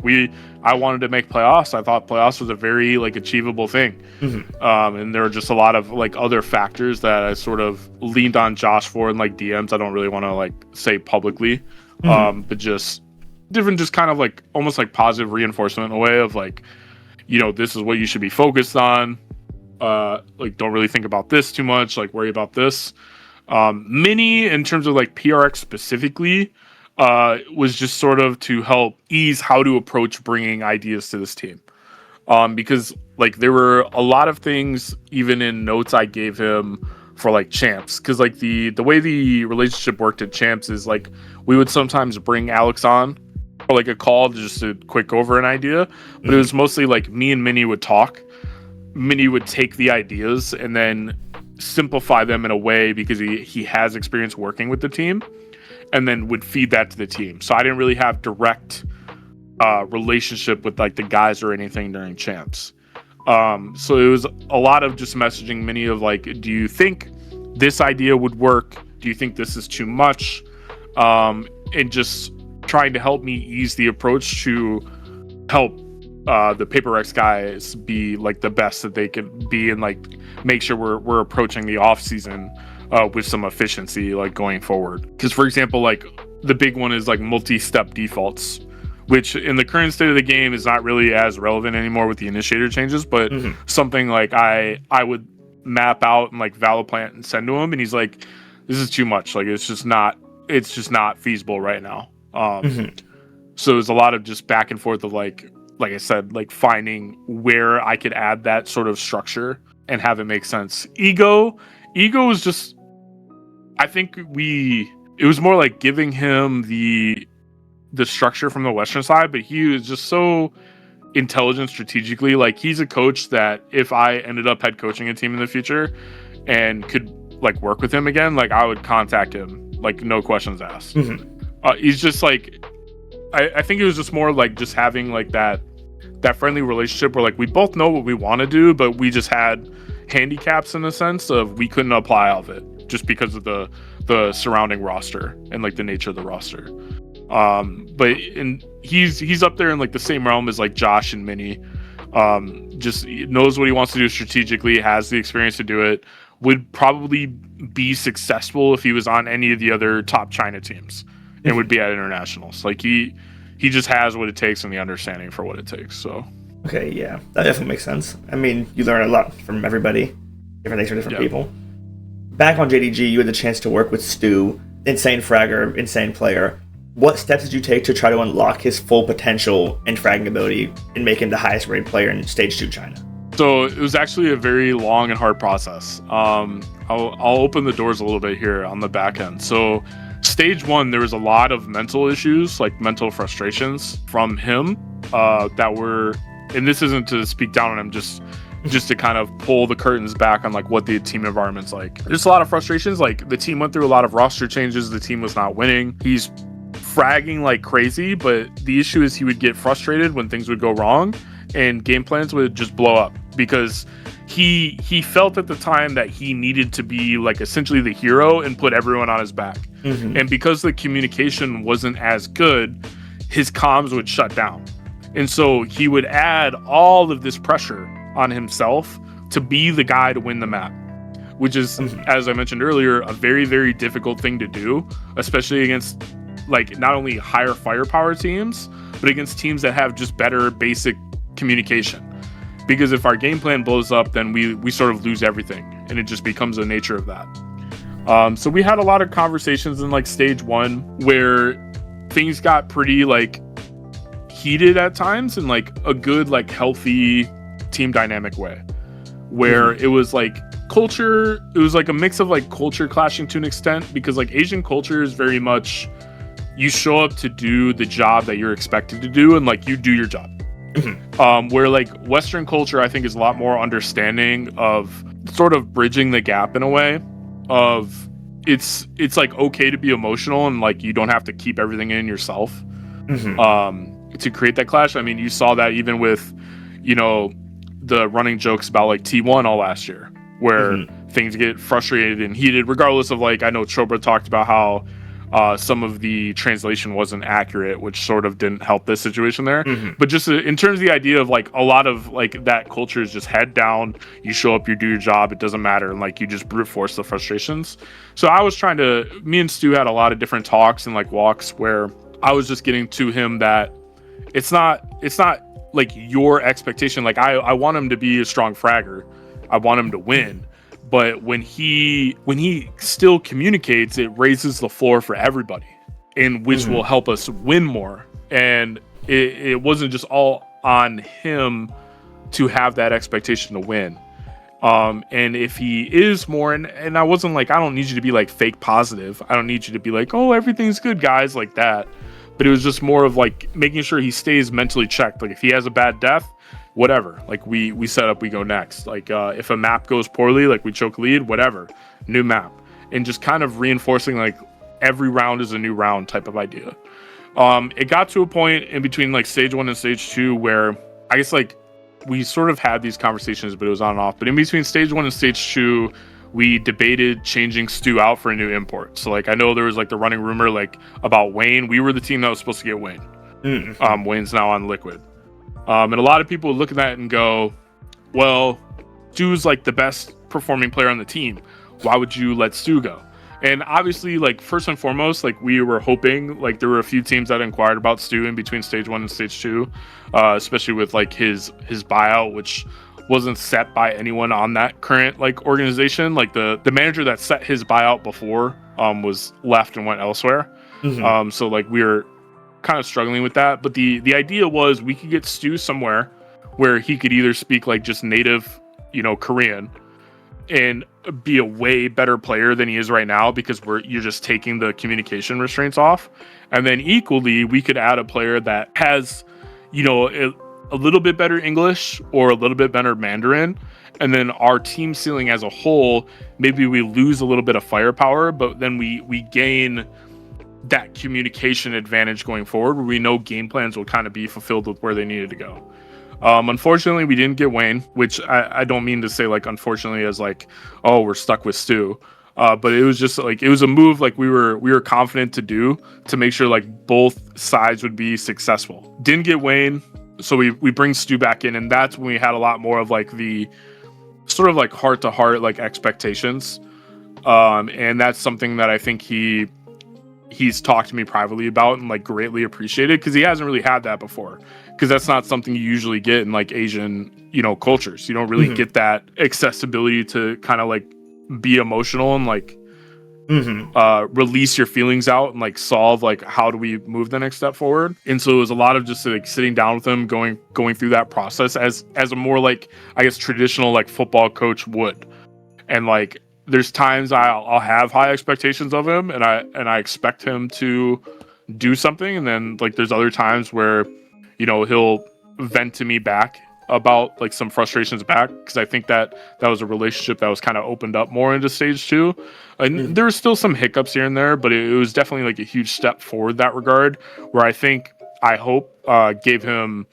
I wanted to make playoffs. I thought playoffs was a very like achievable thing. And there were just a lot of like other factors that I sort of leaned on Josh for in like DMs. I don't really want to like say publicly, but just different, just kind of like almost like positive reinforcement in a way of like, you know, this is what you should be focused on. Like don't really think about this too much. Like worry about this. Mini, in terms of like PRX specifically, was just sort of to help ease how to approach bringing ideas to this team. Because like there were a lot of things even in notes I gave him for like champs, because like the way the relationship worked at champs is like we would sometimes bring Alecks on or like a call just to quick over an idea, but it was mostly like me and Mini would talk. Mini would take the ideas and then simplify them in a way because he has experience working with the team, and then would feed that to the team. So I didn't really have direct relationship with like the guys or anything during champs. So it was a lot of just messaging Mini of like, do you think this idea would work? Do you think this is too much? And just trying to help me ease the approach to help the PRX guys be like the best that they could be, and like make sure we're approaching the off season with some efficiency like going forward. Because for example, like the big one is like multi-step defaults, which in the current state of the game is not really as relevant anymore with the initiator changes, but something like I would map out and like Valoplant and send to him, and he's like, this is too much, like it's just not feasible right now. So there's a lot of just back and forth of like I said, like finding where I could add that sort of structure and have it make sense. Ego is just, I think it was more like giving him the structure from the Western side, but he was just so intelligent strategically. Like he's a coach that if I ended up head coaching a team in the future and could like work with him again, like I would contact him, like no questions asked. He's just like, I think it was just more like just having like that friendly relationship where like we both know what we want to do, but we just had handicaps in the sense of we couldn't apply all of it just because of the surrounding roster and like the nature of the roster. But he's up there in like the same realm as like Josh and Mini. Just knows what he wants to do strategically, has the experience to do it, would probably be successful if he was on any of the other top China teams and would be at internationals. Like he just has what it takes and the understanding for what it takes. So okay, yeah, that definitely makes sense. I mean, you learn a lot from everybody, different things from different people. Back on JDG, you had the chance to work with Stu, insane fragger, insane player. What steps did you take to try to unlock his full potential and fragging ability and make him the highest rated player in Stage 2 China? So it was actually a very long and hard process. I'll open the doors a little bit here on the back end. So stage one, there was a lot of mental issues, like mental frustrations from him that were, and this isn't to speak down on him, just to kind of pull the curtains back on like what the team environment's like. There's a lot of frustrations. Like the team went through a lot of roster changes. The team was not winning. He's fragging like crazy, but the issue is he would get frustrated when things would go wrong and game plans would just blow up because he felt at the time that he needed to be like essentially the hero and put everyone on his back. And because the communication wasn't as good, his comms would shut down. And so he would add all of this pressure on himself to be the guy to win the map, which is, as I mentioned earlier, a very, very difficult thing to do, especially against like not only higher firepower teams, but against teams that have just better basic communication. Because if our game plan blows up, then we sort of lose everything, and it just becomes the nature of that. So we had a lot of conversations in like stage one where things got pretty like heated at times in like a good, like healthy team dynamic way, where it was like culture, it was like a mix of like culture clashing to an extent, because like Asian culture is very much you show up to do the job that you're expected to do and like you do your job. Where like Western culture I think is a lot more understanding of sort of bridging the gap in a way of it's like okay to be emotional and like you don't have to keep everything in yourself to create that clash. I mean, you saw that even with, you know, the running jokes about like T1 all last year, where things get frustrated and heated, regardless of like, I know Chobra talked about how some of the translation wasn't accurate, which sort of didn't help this situation there. But just in terms of the idea of like a lot of like that culture is just head down, you show up, you do your job, it doesn't matter, and like you just brute force the frustrations. So I was trying to, me and Stu had a lot of different talks and like walks where I was just getting to him that it's not like your expectation. Like I want him to be a strong fragger, I want him to win, but when he still communicates, it raises the floor for everybody, and which will help us win more. And it wasn't just all on him to have that expectation to win. And if he is more, and I wasn't like, I don't need you to be like fake positive, I don't need you to be like, oh, everything's good guys, like that. But it was just more of like making sure he stays mentally checked. Like if he has a bad death, whatever, like we set up, we go next. Like if a map goes poorly, like we choke lead, whatever, new map. And just kind of reinforcing like every round is a new round type of idea. It got to a point in between like stage 1 and stage 2 where I guess like we sort of had these conversations, but it was on and off. But in between stage 1 and stage 2, we debated changing Stu out for a new import. So like I know there was like the running rumor like about Wayne. We were the team that was supposed to get Wayne. Wayne's now on Liquid. And a lot of people would look at that and go, well, Stu's like the best performing player on the team. Why would you let Stu go? And obviously, like first and foremost, like we were hoping, like there were a few teams that inquired about Stu in between stage 1 and stage 2, especially with like his buyout, which wasn't set by anyone on that current like organization. Like the manager that set his buyout before was left and went elsewhere. So like we were kind of struggling with that, but the idea was we could get Stu somewhere where he could either speak like just native, you know, Korean and be a way better player than he is right now, because you're just taking the communication restraints off. And then equally we could add a player that has, you know, a little bit better English or a little bit better Mandarin, and then our team ceiling as a whole, maybe we lose a little bit of firepower, but then we gain that communication advantage going forward, where we know game plans will kind of be fulfilled with where they needed to go. Unfortunately, we didn't get Wayne, which I don't mean to say like unfortunately as like, oh, we're stuck with Stu. But it was just like, it was a move like we were confident to do to make sure like both sides would be successful. Didn't get Wayne, so we bring Stu back in, and that's when we had a lot more of like the sort of like heart to heart like expectations. And that's something that I think he's talked to me privately about and like greatly appreciated, because he hasn't really had that before, because that's not something you usually get in like Asian, you know, cultures. You don't really get that accessibility to kind of like be emotional and like release your feelings out and like solve like how do we move the next step forward. And so it was a lot of just like sitting down with him, going through that process as a more like, I guess, traditional like football coach would. And like there's times I'll have high expectations of him and I expect him to do something, and then like there's other times where, you know, he'll vent to me back about like some frustrations back, because I think that was a relationship that was kind of opened up more into stage 2, and there were still some hiccups here and there, but it was definitely like a huge step forward that regard, where I hope gave him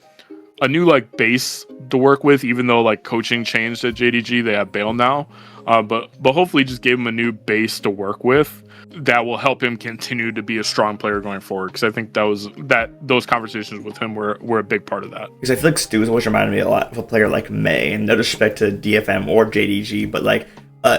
a new like base to work with, even though like coaching changed at JDG. They have Bale now, but hopefully just gave him a new base to work with that will help him continue to be a strong player going forward, because I think those conversations with him were a big part of that. Because I feel like Stu's always reminded me a lot of a player like May, and no disrespect to DFM or JDG, but like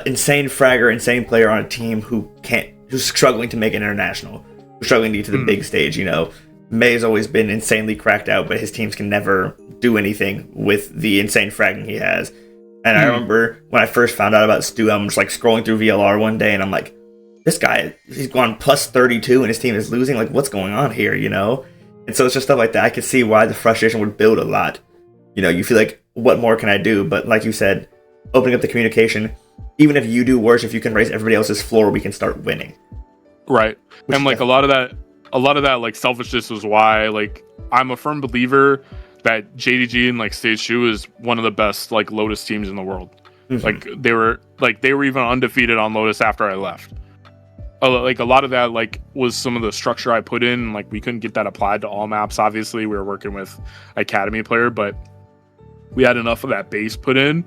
insane fragger, insane player on a team who's struggling to make an international, who's struggling to get to the big stage. You know, May's always been insanely cracked out, but his teams can never do anything with the insane fragging he has. And I remember when I first found out about Stu, I'm just like scrolling through VLR one day, and I'm like, this guy, he's gone plus 32 and his team is losing. Like, what's going on here, you know? And so it's just stuff like that. I could see why the frustration would build a lot. You know, you feel like, what more can I do? But like you said, opening up the communication, even if you do worse, if you can raise everybody else's floor, we can start winning. Right. And like a lot of that like selfishness was why like I'm a firm believer that JDG in like stage 2 is one of the best like Lotus teams in the world. Like they were even undefeated on Lotus after I left. Like a lot of that like was some of the structure I put in. Like we couldn't get that applied to all maps. Obviously, we were working with academy player, but we had enough of that base put in,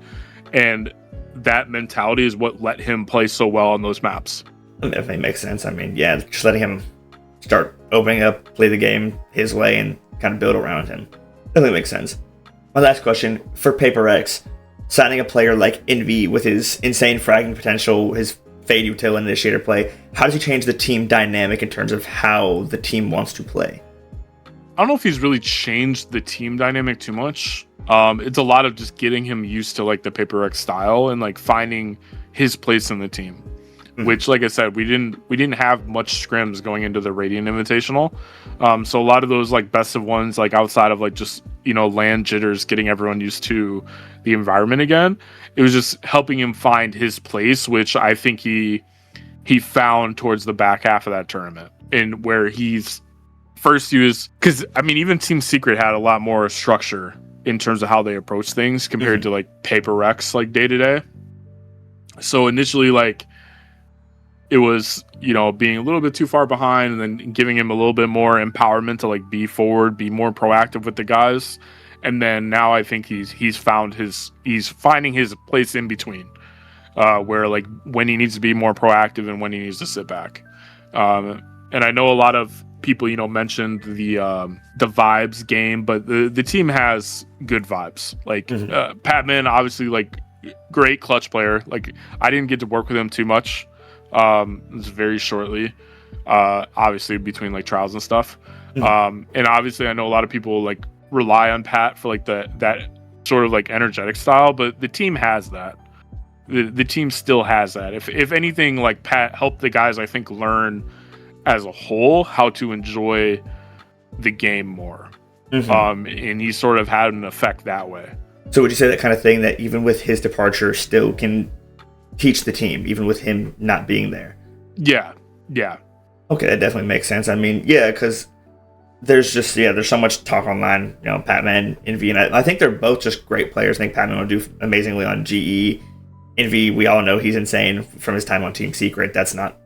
and that mentality is what let him play so well on those maps. That definitely makes sense. I mean, yeah, just letting him start opening up, play the game his way, and kind of build around him. Definitely makes sense. My last question for PRX: signing a player like Invy with his insane fragging potential, his fade util and initiator play, how does he change the team dynamic in terms of how the team wants to play? I don't know if he's really changed the team dynamic too much. It's a lot of just getting him used to like the PRX style and like finding his place in the team. Which, like I said, we didn't have much scrims going into the Radiant Invitational. So a lot of those like best of ones, like outside of like just, you know, land jitters, getting everyone used to the environment again, it was just helping him find his place, which I think he found towards the back half of that tournament, and where he's first used, because I mean even Team Secret had a lot more structure in terms of how they approach things compared to like PRX like day to day. So initially like it was, you know, being a little bit too far behind, and then giving him a little bit more empowerment to like be forward, be more proactive with the guys. And then now I think he's finding his place in between, where like when he needs to be more proactive and when he needs to sit back. And I know a lot of people, you know, mentioned the vibes game, but the team has good vibes. Like Patman, obviously, like great clutch player. Like I didn't get to work with him too much. It was very shortly, obviously between like trials and stuff. And obviously I know a lot of people like rely on Pat for like that sort of like energetic style, but the team has that. The team still has that. If anything, like Pat helped the guys, I think, learn as a whole how to enjoy the game more. And he sort of had an effect that way. So would you say that kind of thing, that even with his departure still can teach the team, even with him not being there? Yeah. Okay, that definitely makes sense. I mean, yeah, because there's so much talk online, you know, Patman, Invy, and I think they're both just great players. I think Patman will do amazingly on GE. Invy, we all know he's insane from his time on Team Secret. That's not,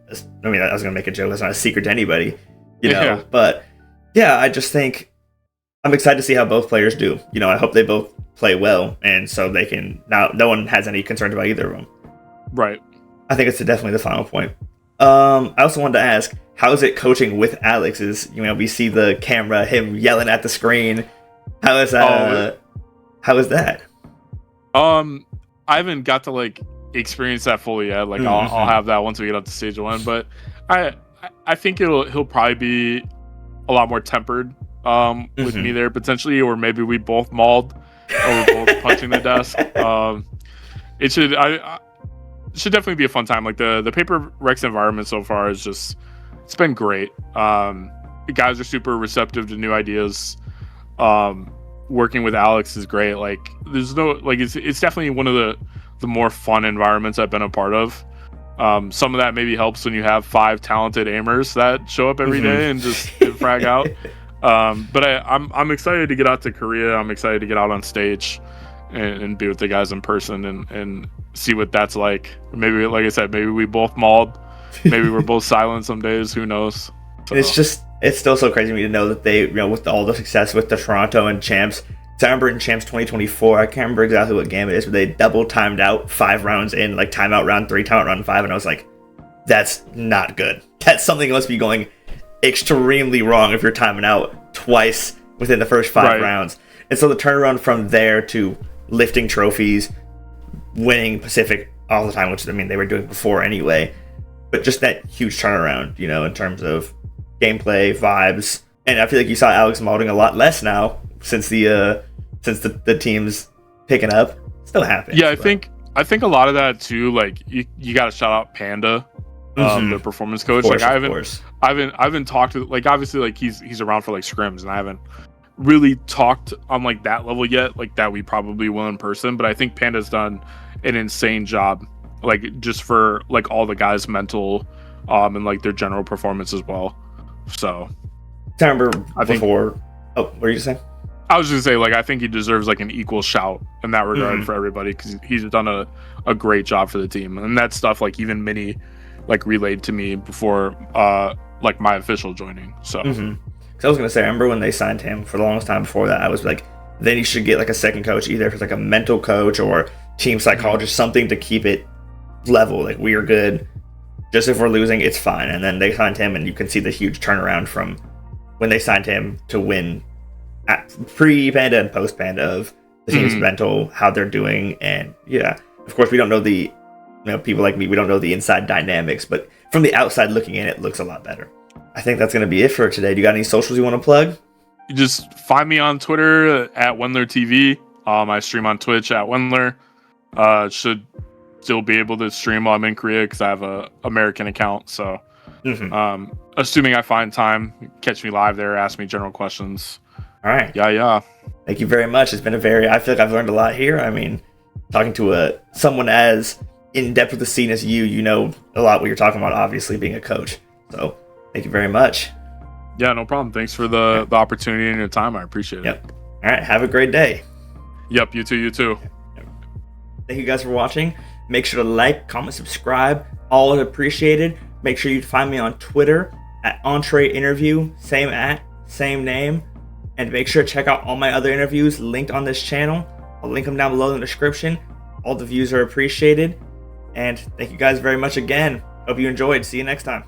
I mean, I was going to make a joke, that's not a secret to anybody, you know, yeah. But yeah, I just think I'm excited to see how both players do. You know, I hope they both play well, and so they can, now no one has any concerns about either of them. Right. I think it's definitely the final point. I also wanted to ask, how is it coaching with Alecks? You know, we see the camera, him yelling at the screen. How is that? How is that? I haven't got to like experience that fully yet. Like I'll have that once we get up to stage 1. But I think he'll probably be a lot more tempered with me there potentially, or maybe we both mauled or we're both punching the desk. It should. should definitely be a fun time. Like the PRX environment so far is just, it's been great. The guys are super receptive to new ideas. Working with Alecks is great. Like there's no, like it's definitely one of the more fun environments I've been a part of. Some of that maybe helps when you have 5 talented aimers that show up every day and just frag out. But I'm excited to get out to Korea. I'm excited to get out on stage and be with the guys in person and see what that's like. Maybe, like I said, maybe we both mauled. Maybe we're both silent some days. Who knows? So. It's still so crazy to me to know that they, with all the success with the Toronto and Champs. So I remember in Champs 2024, I can't remember exactly what game it is, but they double timed out 5 rounds in, like timeout round 3, timeout round 5, and I was like, that's not good. That's something that must be going extremely wrong if you're timing out twice within the first 5 rounds. And so the turnaround from there to lifting trophies, winning Pacific all the time, which I mean they were doing before anyway, but just that huge turnaround, in terms of gameplay, vibes, and I feel like you saw Alecks molding a lot less now since the team's picking up. Still happens. Yeah, I think a lot of that too. Like you got to shout out Panda, the performance coach. Course, like I haven't talked to, like, obviously like he's around for like scrims, and I haven't really talked on like that level yet, like that we probably will in person. But I think Panda's done an insane job, like just for like all the guys' mental and like their general performance as well. So I remember before. What were you saying? I was just gonna say, like, I think he deserves like an equal shout in that regard for everybody, because he's done a great job for the team, and that stuff like even Minnie like relayed to me before like my official joining. So I was gonna say, I remember when they signed him, for the longest time before that, I was like, then he should get like a second coach, either if it's like a mental coach or team psychologist, something to keep it level. Like, we are good. Just if we're losing, it's fine. And then they signed him, and you can see the huge turnaround from when they signed him to win at pre-Panda and post-Panda of the team's mental, how they're doing. And yeah, of course, we don't know the, people like me, we don't know the inside dynamics, but from the outside looking in, it looks a lot better. I think that's going to be it for today. Do you got any socials you want to plug? You just find me on Twitter at Wendler TV. I stream on Twitch at Wendler. Should still be able to stream while I'm in Korea because I have a American account. So, assuming I find time, catch me live there. Ask me general questions. All right. Yeah. Thank you very much. It's been I feel like I've learned a lot here. I mean, talking to someone as in depth with the scene as you know a lot what you're talking about. Obviously, being a coach. So, thank you very much. Yeah, no problem. Thanks for the opportunity and your time. I appreciate it. Yep. All right. Have a great day. Yep. You too. Thank you guys for watching. Make sure to like, comment, subscribe. All is appreciated. Make sure you find me on Twitter at EntreInterview. Same name. And make sure to check out all my other interviews linked on this channel. I'll link them down below in the description. All the views are appreciated. And thank you guys very much again. Hope you enjoyed. See you next time.